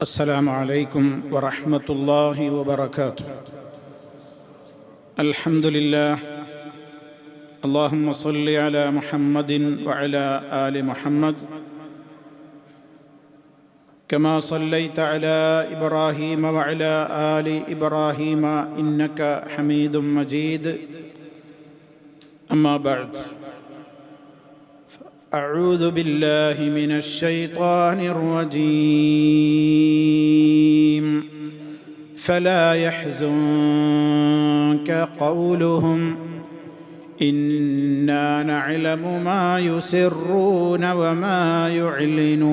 السلام عليكم ورحمة الله وبركاته. الحمد لله. اللهم صل على محمد وعلى آل محمد كما صليت على إبراهيم وعلى آل إبراهيم إنك حميد مجيد. أما بعد، أعوذ بالله من الشيطان الرجيم. فلا يحزنك قولهم إنا نعلم ما يسرون وما يعلنون.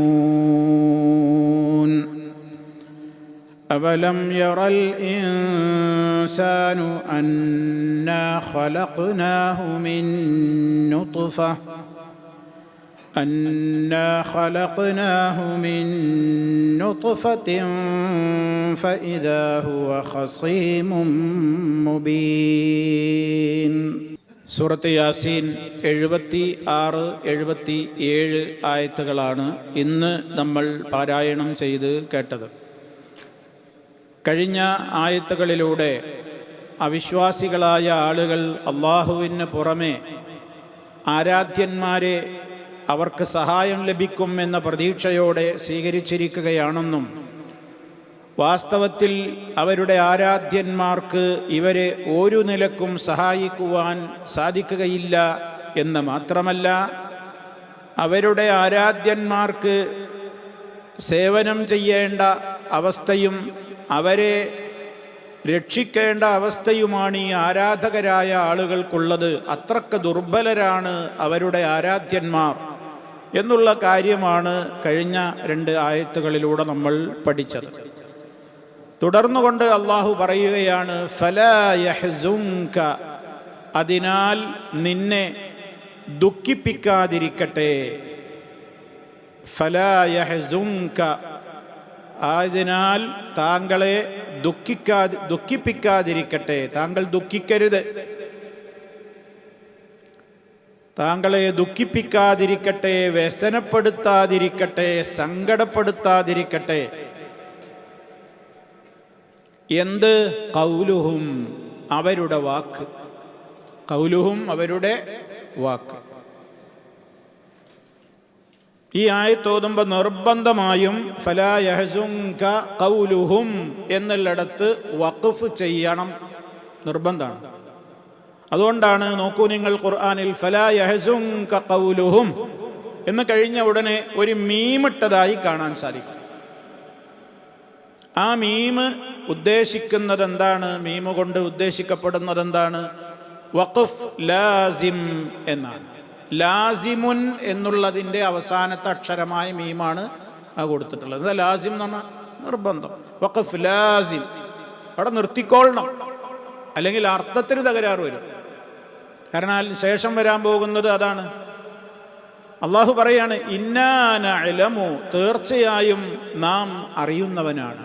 أولم ير الإنسان أنا خلقناه من نطفة فإذا هو خصيم مبين. സൂറത്ത് യാസീൻ 76-77 ആയത്തുകളാണ് ഇന്ന് നമ്മൾ പാരായണം ചെയ്ത് കേട്ടത്. കഴിഞ്ഞ ആയത്തുകളിലൂടെ അവിശ്വാസികളായ ആളുകൾ അള്ളാഹുവിന് പുറമെ ആരാധ്യന്മാരെ അവർക്ക് സഹായം ലഭിക്കും എന്ന പ്രതീക്ഷയോടെ സ്വീകരിച്ചിരിക്കുകയാണെന്നും വാസ്തവത്തിൽ അവരുടെ ആരാധ്യന്മാർക്ക് ഇവരെ ഒരു നിലക്കും സഹായിക്കുവാൻ സാധിക്കുകയില്ല എന്ന് മാത്രമല്ല, അവരുടെ ആരാധ്യന്മാർക്ക് സേവനം ചെയ്യേണ്ട അവസ്ഥയും അവരെ രക്ഷിക്കേണ്ട അവസ്ഥയുമാണ് ഈ ആരാധകരായ ആളുകൾക്കുള്ളത്. അത്രക്ക് ദുർബലരാണ് അവരുടെ ആരാധ്യന്മാർ എന്നുള്ള കാര്യമാണ് കഴിഞ്ഞ 2 ആയത്തുകളിലൂടെ നമ്മൾ പഠിച്ചത്. തുടർന്നുകൊണ്ട് അള്ളാഹു പറയുകയാണ്, ഫലാ യഹ്സുൻക, അതിനാൽ നിന്നെ ദുഃഖിപ്പിക്കാതിരിക്കട്ടെ. ഫലാ യഹ്സുൻക, അതിനാൽ താങ്കളെ ദുഃഖിപ്പിക്കാതിരിക്കട്ടെ, താങ്കൾ ദുഃഖിക്കരുത്, താങ്കളെ ദുഃഖിപ്പിക്കാതിരിക്കട്ടെ, വ്യസനപ്പെടുത്താതിരിക്കട്ടെ, സങ്കടപ്പെടുത്താതിരിക്കട്ടെ. എന്ത്? ഖൗലുഹും, അവരുടെ വാക്ക്. ഖൗലുഹും, അവരുടെ വാക്ക്. ഈ ആയത്ത് ഓതുമ്പോൾ നിർബന്ധമായും ഫലാ യഹ്സുൻക ഖൗലുഹും എന്നുള്ളിടത്ത് വഖഫ് ചെയ്യണം, നിർബന്ധമാണ്. അതുകൊണ്ടാണ് നോക്കൂ നിങ്ങൾ ഖുർആനിൽ ഫലാ യഹ്സുൻക ഖൗലുഹും എന്ന് കഴിഞ്ഞ ഉടനെ ഒരു മീമിട്ടതായി കാണാൻ സാധിക്കും. ആ മീമ് ഉദ്ദേശിക്കുന്നത് എന്താണ്? മീമ് കൊണ്ട് ഉദ്ദേശിക്കപ്പെടുന്നത് എന്താണ്? വഖഫ് ലാസിം എന്നാണ്. ലാസിമുൻ എന്നുള്ളതിൻ്റെ അവസാനത്തെ അക്ഷരമായ മീമാണ് അത് കൊടുത്തിട്ടുള്ളത്. ലാസിം എന്ന് പറഞ്ഞാൽ നിർബന്ധം. വഖഫ് ലാസിം, അവിടെ നിർത്തിക്കൊള്ളണം, അല്ലെങ്കിൽ അർത്ഥത്തിന് തകരാറ് വരും. കാരണം ശേഷം വരാൻ പോകുന്നത് അതാണ്. അള്ളാഹു പറയാണ്, ഇന്നാ നഅലമു, തീർച്ചയായും നാം അറിയുന്നവനാണ്.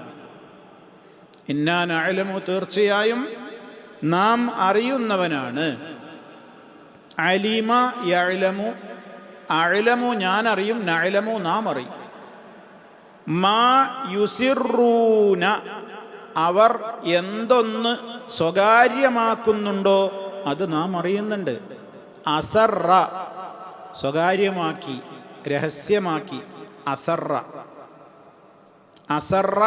ഇന്നാ നഅലമു, തീർച്ചയായും നാം അറിയുന്നവനാണ്. അലിമ യഅലമു, അഅലമു ഞാൻ അറിയും, നഅലമു നാം അറിയും. മാ യുസിറൂന, അവർ എന്തൊന്ന് സ്വകാര്യമാക്കുന്നുണ്ടോ അത് നാം അറിയുന്നുണ്ട്. അസറ, സ്വകാര്യമാക്കി, രഹസ്യമാക്കി. അസറ, അസറ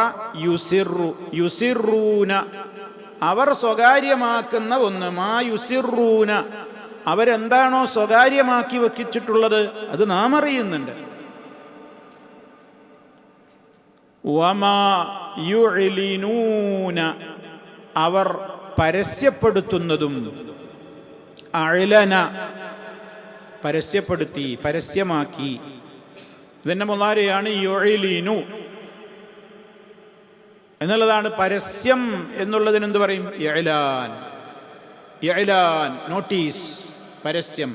യുസിറു, യുസിറൂന, അവർ സ്വകാര്യമാക്കുന്ന ഒന്ന്. മാ യുസിറൂന, അവരെന്താണോ സ്വകാര്യമാക്കി വെച്ചിട്ടുള്ളത് അത് നാം അറിയുന്നുണ്ട്. വമാ യുഅ്ലിനൂന, അവർ പരസ്യപ്പെടുത്തുന്നതും. അഅ്ലന, പരസ്യപ്പെടുത്തി, പരസ്യമാക്കി. ഇതിൻ്റെ മുളാരിയാണ് യുഅ്ലിനു എന്നുള്ളതാണ്. പരസ്യം എന്നുള്ളതിന് എന്ത് പറയും? ഇഅ്ലാൻ. ഇഅ്ലാൻ, നോട്ടീസ്, പരസ്യം.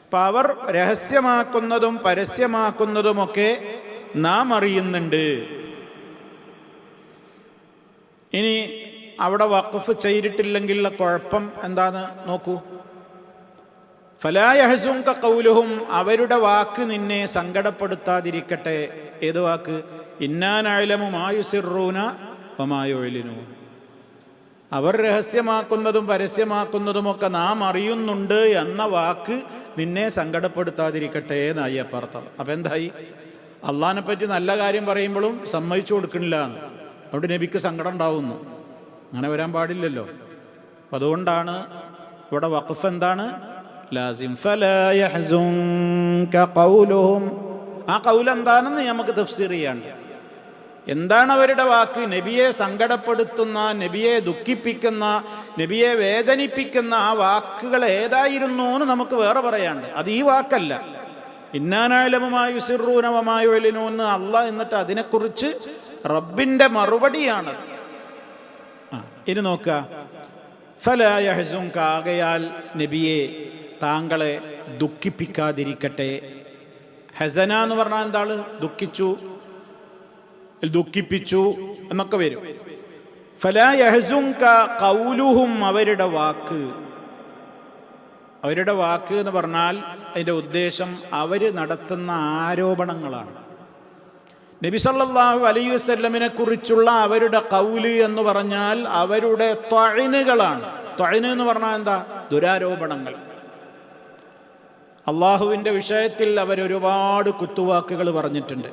അപ്പം അവർ രഹസ്യമാക്കുന്നതും പരസ്യമാക്കുന്നതുമൊക്കെ നാം അറിയുന്നുണ്ട്. ഇനി അവിടെ വഖഫ് ചെയ്തിട്ടില്ലെങ്കിലുള്ള കുഴപ്പം എന്താന്ന് നോക്കൂ. ഫലാ യഹ്സുൻക ഖൗലുഹും, അവരുടെ വാക്ക് നിന്നെ സങ്കടപ്പെടുത്താതിരിക്കട്ടെ. ഏത് വാക്ക്? ഇന്നാ നഅലമു മാ യുസിറൂന വമാ യുഅ്ലിനൂൻ. അവർ രഹസ്യമാക്കുന്നതും പരസ്യമാക്കുന്നതുമൊക്കെ നാം അറിയുന്നുണ്ട് എന്ന വാക്ക് നിന്നെ സങ്കടപ്പെടുത്താതിരിക്കട്ടെ എന്നായി അപ്പർത്ഥം. അപ്പം എന്തായി? അള്ളാഹിനെ പറ്റി നല്ല കാര്യം പറയുമ്പോഴും സമ്മതിച്ചു കൊടുക്കണില്ല, അവിടെ നബിക്ക് സങ്കടം ഉണ്ടാവുന്നു. അങ്ങനെ വരാൻ പാടില്ലല്ലോ. അപ്പം അതുകൊണ്ടാണ് ഇവിടെ വഖഫ് എന്താണ്? ലാസിം. ഫലാ യഹ്സുൻക ഖൗലുഹും. ആ ഖൗൽ എന്താണെന്ന് നമുക്ക് തഫ്സീർ ചെയ്യാണ്ട്. എന്താണ് അവരുടെ വാക്ക്? നബിയെ സങ്കടപ്പെടുത്തുന്ന, നബിയെ ദുഃഖിപ്പിക്കുന്ന, നബിയെ വേദനിപ്പിക്കുന്ന ആ വാക്കുകൾ ഏതായിരുന്നു എന്ന് നമുക്ക് വേറെ പറയാണ്ട്. അത് ഈ വാക്കല്ല. ഇന്നാ നഅലമു മാ യുസിറൂന വമാ യുഅ്ലിനൂൻ അല്ലാഹ് എന്നിട്ട് അതിനെക്കുറിച്ച് റബ്ബിന്റെ മറുപടിയാണ്. ഇനി നോക്കുക. ഫലാ യഹ്സുൻക, ആകയാൽ നബിയെ താങ്കളെ ദുഃഖിപ്പിക്കാതിരിക്കട്ടെ. ഹസന എന്ന് പറഞ്ഞാൽ എന്താണ്? ദുഃഖിപ്പിച്ചു എന്നൊക്കെ വരും. ഫലാ യഹ്സുൻക ഖൗലുഹും, അവരുടെ വാക്ക്. അവരുടെ വാക്ക് എന്ന് പറഞ്ഞാൽ അതിൻ്റെ ഉദ്ദേശം അവർ നടത്തുന്ന ആരോപണങ്ങളാണ്. നബി സല്ലല്ലാഹു അലൈഹി വസല്ലമിനെ കുറിച്ചുള്ള അവരുടെ ഖൗല് എന്ന് പറഞ്ഞാൽ അവരുടെ ത്വഅ്നുകളാണ്. ത്വഅ്ന് എന്ന് പറഞ്ഞാൽ എന്താ? ദുരാരോപണങ്ങൾ. അള്ളാഹുവിൻ്റെ വിഷയത്തിൽ അവരൊരുപാട് കുത്തുവാക്കുകൾ പറഞ്ഞിട്ടുണ്ട്.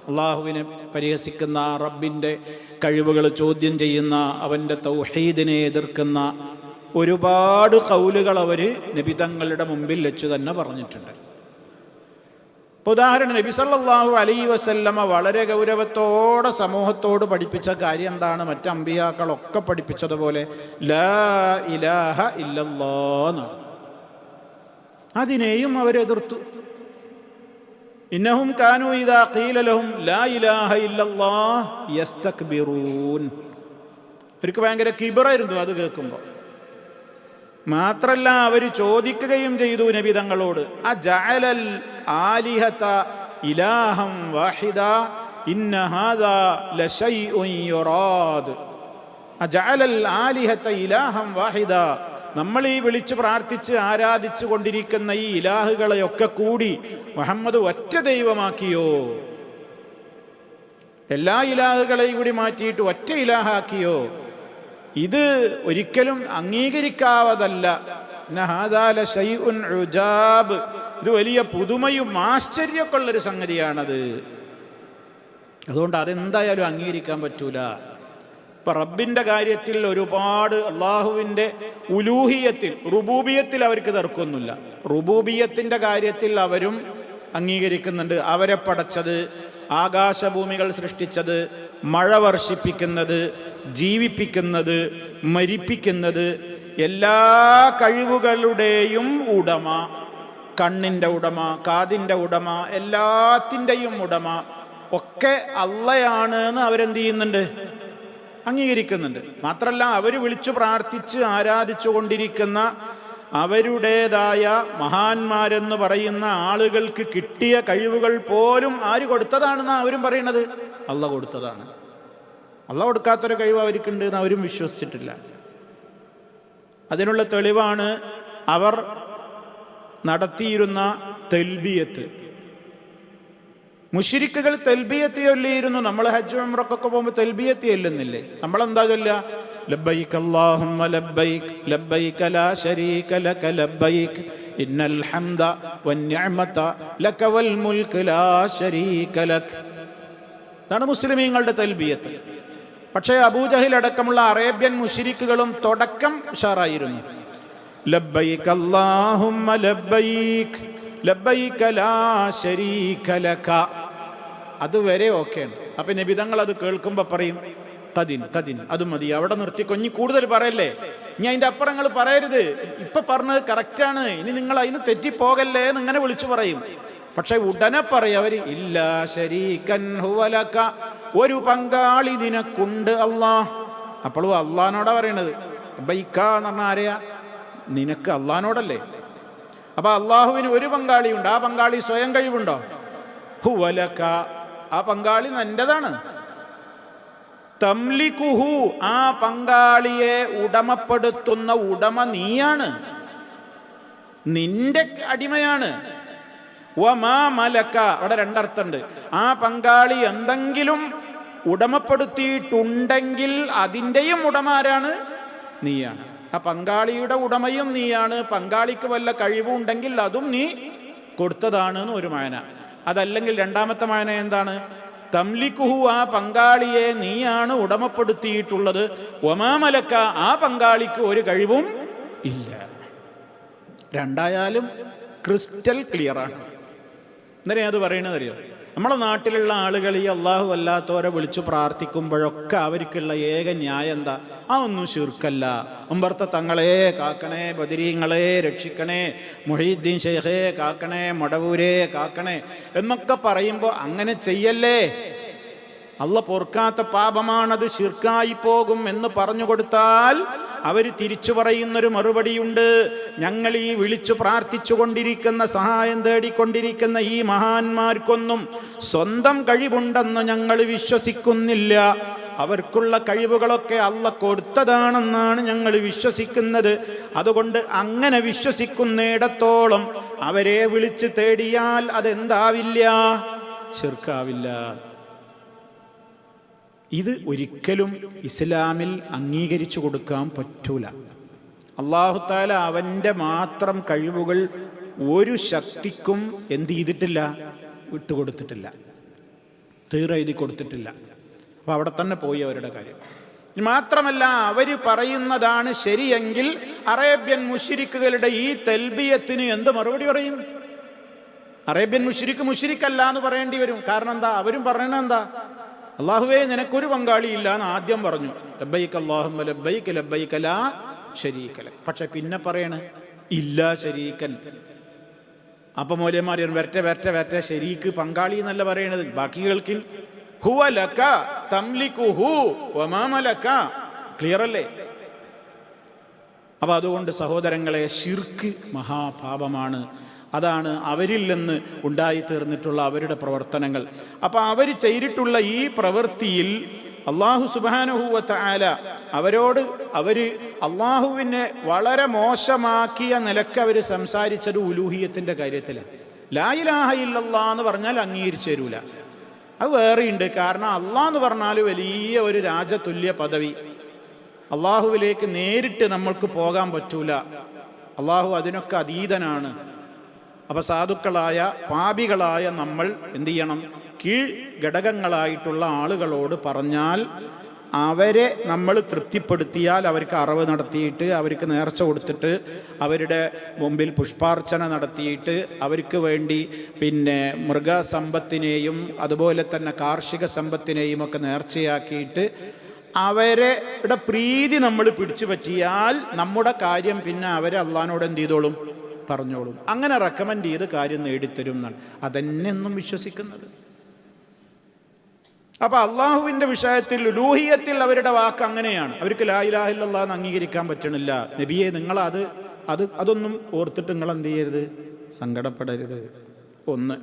അള്ളാഹുവിനെ പരിഹസിക്കുന്ന, റബ്ബിൻ്റെ കഴിവുകൾ ചോദ്യം ചെയ്യുന്ന, അവൻ്റെ തൗഹീദിനെ എതിർക്കുന്ന ഒരുപാട് ഖൗലുകൾ അവർ നബി തങ്ങളുടെ മുമ്പിൽ വെച്ച് തന്നെ പറഞ്ഞിട്ടുണ്ട്. ഇപ്പോൾ ഉദാഹരണം, നബി സല്ലല്ലാഹു അലൈഹി വസല്ലമ വളരെ ഗൗരവത്തോടെ സമൂഹത്തോട് പഠിപ്പിച്ച കാര്യം എന്താണ്? മറ്റ് അമ്പിയാക്കളൊക്കെ പഠിപ്പിച്ചതുപോലെ ലാ ഇലാഹ ഇല്ലല്ലാഹ് എന്നാണ്. അതിനെയും അവരെതിർത്തു. ഇന്നഹും കാനൂ ഇദാ ഖീല ലഹും ലാ ഇലാഹ ഇല്ലല്ലാഹ് യസ്തക്ബിറൂൻ. അവർക്ക് ഭയങ്കര കിബറായിരുന്നു അത് കേൾക്കുമ്പോൾ. മാത്രല്ല അവർ ചോദിക്കുകയും ചെയ്തു നബി തങ്ങളോട്, അജഅലൽ ആലിഹത ഇലാഹം വാഹിദ ഇന്ന ഹാദാ ലശൈഉൻ യുറാദ്. അജഅലൽ ആലിഹത ഇലാഹം വാഹിദ, നമ്മൾ ഈ വിളിച്ച് പ്രാർത്ഥിച്ച് ആരാധിച്ചു കൊണ്ടിരിക്കുന്ന ഈ ഇലാഹുകളെയൊക്കെ കൂടി മുഹമ്മദ് ഒറ്റ ദൈവമാക്കിയോ? എല്ലാ ഇലാഹുകളെയും കൂടി മാറ്റിയിട്ട് ഒറ്റ ഇലാഹാക്കിയോ? ഇത് ഒരിക്കലും അംഗീകരിക്കാവതല്ല. ഇത് വലിയ പുതുമയും ആശ്ചര്യമൊക്കെ ഉള്ളൊരു സംഗതിയാണത്. അതുകൊണ്ട് അതെന്തായാലും അംഗീകരിക്കാൻ പറ്റൂല. ഇപ്പം റബ്ബിൻ്റെ കാര്യത്തിൽ ഒരുപാട് അള്ളാഹുവിൻ്റെ ഉലൂഹിയത്തിൽ, റുബൂബിയത്തിൽ അവർക്ക് തർക്കമൊന്നുമില്ല. റുബൂബിയത്തിൻ്റെ കാര്യത്തിൽ അവരും അംഗീകരിക്കുന്നുണ്ട്. അവരെ പടച്ചത്, ആകാശഭൂമികൾ സൃഷ്ടിച്ചത്, മഴ വർഷിപ്പിക്കുന്നത്, ജീവിപ്പിക്കുന്നത്, മരിപ്പിക്കുന്നത്, എല്ലാ കഴിവുകളുടെയും ഉടമ, കണ്ണിൻ്റെ ഉടമ, കാതിൻ്റെ ഉടമ, എല്ലാത്തിൻ്റെയും ഉടമ ഒക്കെ അള്ളയാണ് എന്ന് അവരെന്ത് ചെയ്യുന്നുണ്ട്? അംഗീകരിക്കുന്നുണ്ട്. മാത്രമല്ല അവർ വിളിച്ചു പ്രാർത്ഥിച്ച് ആരാധിച്ചു കൊണ്ടിരിക്കുന്ന അവരുടേതായ മഹാന്മാരെന്ന് പറയുന്ന ആളുകൾക്ക് കിട്ടിയ കഴിവുകൾ പോലും ആര് കൊടുത്തതാണെന്ന് അവരും പറയുന്നത്? അള്ള കൊടുത്തതാണ്. അള്ള കൊടുക്കാത്തൊരു കഴിവ് അവർക്കുണ്ട് എന്ന് അവരും വിശ്വസിച്ചിട്ടില്ല. അതിനുള്ള തെളിവാണ് അവർ നടത്തിയിരുന്ന തൽബിയത്ത്. മുശ്രിക്കുകൾ തൽബിയത്ത് ചൊല്ലിയിരുന്നു. നമ്മൾ ഹജ്ജ് ഉംറക്കൊക്കെ പോകുമ്പോൾ തൽബിയത്ത് ചൊല്ലുന്നില്ലേ? നമ്മളെന്താ ചൊല്ലുക? ലബ്ബൈക് അല്ലാഹുമ്മ ലബ്ബൈക് ലബ്ബൈക ലാ ശരീക ലക ലബ്ബൈക് ഇന്നൽ ഹംദ വന്നിഅമത ലക വൽ മുൽക്ക് ലാ ശരീക ലക്. ഇതാണ് മുസ്ലിമീങ്ങളുടെ തൽബിയത്ത്. പക്ഷേ അബൂജഹിൽ അടക്കമുള്ള അറേബ്യൻ മുശ്രിക്കുകളും തുടക്കം ഉഷാറായിരുന്നു. ലബ്ബൈക് അല്ലാഹുമ്മ ലബ്ബൈക് ലബ്ബൈക ലാ ശരീക ലക. അതുവരെ ഓക്കെയാണ്. അപ്പം നബിതങ്ങൾ അത് കേൾക്കുമ്പോൾ പറയും കദിൻ കദിൻ, അത് മതി, അവിടെ നിർത്തിക്കോ, ഇനി കൂടുതൽ പറയല്ലേ, ഇനി അതിൻ്റെ അപ്പുറങ്ങൾ പറയരുത്, ഇപ്പം പറഞ്ഞത് കറക്റ്റാണ്, ഇനി നിങ്ങൾ അതിന് തെറ്റിപ്പോകല്ലേ എന്നിങ്ങനെ വിളിച്ചു പറയും. പക്ഷെ ഉടനെ പറയും അവർ ഇല്ലാ ശരീകൻ ഹുവ ലക, ഒരു പങ്കാളി നിനക്കുണ്ട് അല്ലാഹ്. അപ്പോഴും അള്ളഹാനോടാ പറയണത്. ബൈക്ക എന്ന് പറഞ്ഞാൽ ആരെയാ? നിനക്ക് അള്ളഹാനോടല്ലേ. അപ്പൊ അള്ളാഹുവിന് ഒരു പങ്കാളിയുണ്ട്. ആ പങ്കാളി സ്വയം കഴിവുണ്ടോ? ഹുവ ലക, ആ പങ്കാളി നിന്റേതാണ്. തംലികുഹു, ആ പങ്കാളിയെ ഉടമപ്പെടുത്തുന്ന ഉടമ നീയാണ്. നിന്റെ അടിമയാണ്. വമാ മലക്ക, അവിടെ രണ്ടർത്ഥമുണ്ട്. ആ പങ്കാളി എന്തെങ്കിലും ഉടമപ്പെടുത്തിയിട്ടുണ്ടെങ്കിൽ അതിൻ്റെയും ഉടമ ആരാണ്? നീയാണ്. ആ പങ്കാളിയുടെ ഉടമയും നീയാണ്. പങ്കാളിക്ക് വല്ല കഴിവുണ്ടെങ്കിൽ അതും നീ കൊടുത്തതാണെന്ന് ഒരു മായന. അതല്ലെങ്കിൽ രണ്ടാമത്തെ മായന എന്താണ്? തംലിക്കുഹു, ആ പങ്കാളിയെ നീയാണ് ഉടമപ്പെടുത്തിയിട്ടുള്ളത്. വമാ മലക്ക, ആ പങ്കാളിക്ക് ഒരു കഴിവും ഇല്ല. രണ്ടായാലും ക്രിസ്റ്റൽ ക്ലിയറാണ്. എന്തിനാ അത് പറയണത് അറിയോ? നമ്മളെ നാട്ടിലുള്ള ആളുകൾ ഈ അള്ളാഹു അല്ലാത്തവരെ വിളിച്ചു പ്രാർത്ഥിക്കുമ്പോഴൊക്കെ അവർക്കുള്ള ഏക ന്യായം എന്താ? ഒന്നും ശിർക്കല്ല. ഉമ്പർത്ത തങ്ങളെ കാക്കണേ, ബദരീങ്ങളെ രക്ഷിക്കണേ, മുഹീദ്ദീൻ ഷെയ്ഖേ കാക്കണേ, മടവൂരെ കാക്കണേ എന്നൊക്കെ പറയുമ്പോൾ അങ്ങനെ ചെയ്യല്ലേ, അള്ള പൊറുക്കാത്ത പാപമാണത്, ശിർക്കായി പോകും എന്ന് പറഞ്ഞു കൊടുത്താൽ അവർ തിരിച്ചു പറയുന്നൊരു മറുപടിയുണ്ട്. ഞങ്ങൾ ഈ വിളിച്ചു പ്രാർത്ഥിച്ചു കൊണ്ടിരിക്കുന്ന, സഹായം തേടിക്കൊണ്ടിരിക്കുന്ന ഈ മഹാന്മാർക്കൊന്നും സ്വന്തം കഴിവുണ്ടെന്ന് ഞങ്ങൾ വിശ്വസിക്കുന്നില്ല. അവർക്കുള്ള കഴിവുകളൊക്കെ അള്ള കൊടുത്തതാണെന്നാണ് ഞങ്ങൾ വിശ്വസിക്കുന്നത്. അതുകൊണ്ട് അങ്ങനെ വിശ്വസിക്കുന്നിടത്തോളം അവരെ വിളിച്ച് തേടിയാൽ അതെന്താവില്ല? ശിർക്കാവില്ല. ഇത് ഒരിക്കലും ഇസ്ലാമിൽ അംഗീകരിച്ചു കൊടുക്കാൻ പറ്റൂല. അല്ലാഹു തആല അവൻ്റെ മാത്രം കഴിവുകൾ ഒരു ശക്തിക്കും എന്ത് ചെയ്തിട്ടില്ല? വിട്ടുകൊടുത്തിട്ടില്ല, തീരെഴുതി കൊടുത്തിട്ടില്ല. അപ്പോൾ അവിടെ തന്നെ പോയി അവരുടെ കാര്യം. മാത്രമല്ല, അവർ പറയുന്നതാണ് ശരിയെങ്കിൽ അറേബ്യൻ മുശ്രിക്കുകളുടെ ഈ തൽബിയത്തിന് എന്ത് മറുപടി പറയും? അറേബ്യൻ മുശ്രിക്കല്ല എന്ന് പറയേണ്ടി വരും. കാരണം എന്താ? അവരും പറയണത് എന്താ? അല്ലാഹുവേ, നിനക്കൊരു പങ്കാളിയില്ല എന്ന് ആദ്യം പറഞ്ഞു. ലബ്ബൈക അല്ലാഹുമ്മ ലബ്ബൈക ലബ്ബൈക ലാ ശരീക ലക. പക്ഷെ പിന്നെ പറയണ ഇല്ല ശരീക്കൻ. അപ്പൊ മൗലവിമാർ വരട്ടെ ശരീക്ക് പങ്കാളി എന്നല്ല പറയണത്. ബാക്കി കേൾക്കിൻ. ഹുവ ലക തംലികുഹു വമാ മലക. ക്ലിയർ അല്ലേ? അപ്പൊ അതുകൊണ്ട് സഹോദരങ്ങളെ, ശിർക്ക് മഹാപാപമാണ്. അതാണ് അവരിൽ നിന്ന് ഉണ്ടായിത്തീർന്നിട്ടുള്ള അവരുടെ പ്രവർത്തനങ്ങൾ. അപ്പം അവർ ചെയ്തിട്ടുള്ള ഈ പ്രവൃത്തിയിൽ അള്ളാഹു സുബ്ഹാനഹു വ തആല അവർ അള്ളാഹുവിനെ വളരെ മോശമാക്കിയ നിലക്ക് അവർ സംസാരിച്ചത് ഉലൂഹിയത്തിൻ്റെ കാര്യത്തിലാണ്. ലാ ഇലാഹ ഇല്ലല്ലാഹ് എന്ന് പറഞ്ഞാൽ അംഗീകരിച്ചു തരൂല. അത് വേറെയുണ്ട്. കാരണം അള്ളാഹ് എന്ന് പറഞ്ഞാൽ വലിയ ഒരു രാജതുല്യ പദവി. അള്ളാഹുവിലേക്ക് നേരിട്ട് നമ്മൾക്ക് പോകാൻ പറ്റൂല. അള്ളാഹു അതിനൊക്കെ അതീതനാണ്. അപ്പോൾ സാധുക്കളായ പാപികളായ നമ്മൾ എന്ത് ചെയ്യണം? കീഴ് ഘടകങ്ങളായിട്ടുള്ള ആളുകളോട് പറഞ്ഞാൽ അവരെ നമ്മൾ തൃപ്തിപ്പെടുത്തിയാൽ, അവർക്ക് അറിവ് നടത്തിയിട്ട്, അവർക്ക് നേർച്ച കൊടുത്തിട്ട്, അവരുടെ മുമ്പിൽ പുഷ്പാർച്ചന നടത്തിയിട്ട്, അവർക്ക് വേണ്ടി മൃഗസമ്പത്തിനെയും അതുപോലെ തന്നെ കാർഷിക സമ്പത്തിനെയും ഒക്കെ നേർച്ചയാക്കിയിട്ട് അവരുടെ പ്രീതി നമ്മൾ പിടിച്ചു പറ്റിയാൽ നമ്മുടെ കാര്യം പിന്നെ അവരെ അള്ളാഹിനോട് എന്ത് ചെയ്തോളും? പറഞ്ഞോളും. അങ്ങനെ റെക്കമെൻഡ് ചെയ്ത് കാര്യം നേടിത്തരും എന്നാണ് അതെന്നെന്നും വിശ്വസിക്കുന്നത്. അപ്പൊ അള്ളാഹുവിന്റെ വിഷയത്തിൽ ഉലൂഹിയത്തിൽ അവരുടെ വാക്ക് അങ്ങനെയാണ്. അവർക്ക് ലാ ഇലാഹ ഇല്ലല്ലാഹ് എന്ന് അംഗീകരിക്കാൻ പറ്റണില്ല. നബിയെ, നിങ്ങൾ അതൊന്നും ഓർത്തിട്ട് നിങ്ങൾ എന്ത് ചെയ്യരുത്? സങ്കടപ്പെടരുത്. ഒന്ന്.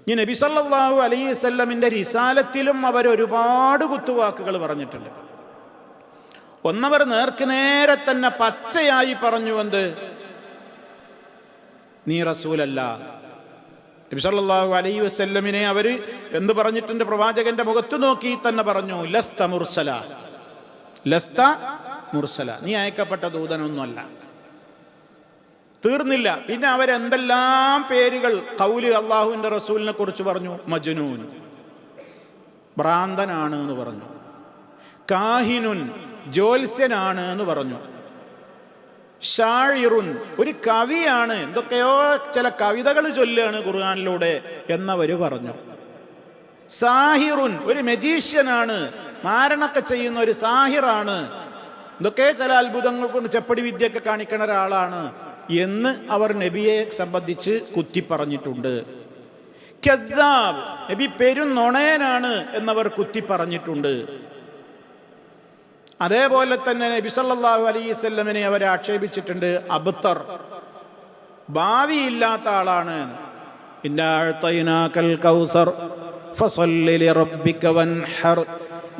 ഇനി നബി സല്ലല്ലാഹു അലൈഹി വസല്ലമിന്റെ റിസാലത്തിലും അവർ ഒരുപാട് കുത്തുവാക്കുകൾ പറഞ്ഞിട്ടുണ്ട്. ഒന്നവർ നേർക്ക് നേരെ തന്നെ പച്ചയായി പറഞ്ഞു, എന്ത്? നീ റസൂലല്ല. നബി സല്ലല്ലാഹു അലൈഹി വസല്ലമിനെ അവർ എന്ത് പറഞ്ഞിട്ടുണ്ട്? പ്രവാചകന്റെ മുഖത്ത് നോക്കി തന്നെ പറഞ്ഞു, ലസ്ത മുർസല, ലസ്ത മുർസല, നീ അയക്കപ്പെട്ട ദൂതനൊന്നുമല്ല. തീർന്നില്ല. പിന്നെ അവരെന്തെല്ലാം പേരുകൾ ഖൗല് അള്ളാഹുവിന്റെ റസൂലിനെ കുറിച്ച് പറഞ്ഞു. മജ്നൂൻ, ഭ്രാന്തനാണ് എന്ന് പറഞ്ഞു. കാഹിനുൻ, ജ്യോത്സ്യനാണ് എന്ന് പറഞ്ഞു. ഷായിറുൻ, ഒരു കവിയാണ്, എന്തൊക്കെയോ ചില കവിതകൾ ചൊല്ലുകയാണ് ഖുർആനിലൂടെ എന്നവര് പറഞ്ഞു. സാഹിറുൻ, ഒരു മജീഷ്യനാണ്, മാരണൊക്കെ ചെയ്യുന്ന ഒരു സാഹിറാണ്, എന്തൊക്കെ ചില അത്ഭുതങ്ങൾ കൊണ്ട് ചെപ്പടി വിദ്യയൊക്കെ കാണിക്കുന്ന ഒരാളാണ് എന്ന് അവർ നബിയെ സംബന്ധിച്ച് കുത്തി പറഞ്ഞിട്ടുണ്ട്. കദ്ദാബ്, നബി പെരുന്നൊണയനാണ് എന്നവർ കുത്തി പറഞ്ഞിട്ടുണ്ട്. അതേപോലെ തന്നെ നബി സല്ലല്ലാഹു അലൈഹി വസല്ലമിനെ അവരെ ആക്ഷേപിച്ചിട്ടുണ്ട്. അബ്തർ, ഭാവിയില്ലാത്ത ആളാണ്. ഇന്നാ അഅ്തൈനാകൽ കൗസർ ഫസല്ലി ലിറബ്ബിക വൻഹർ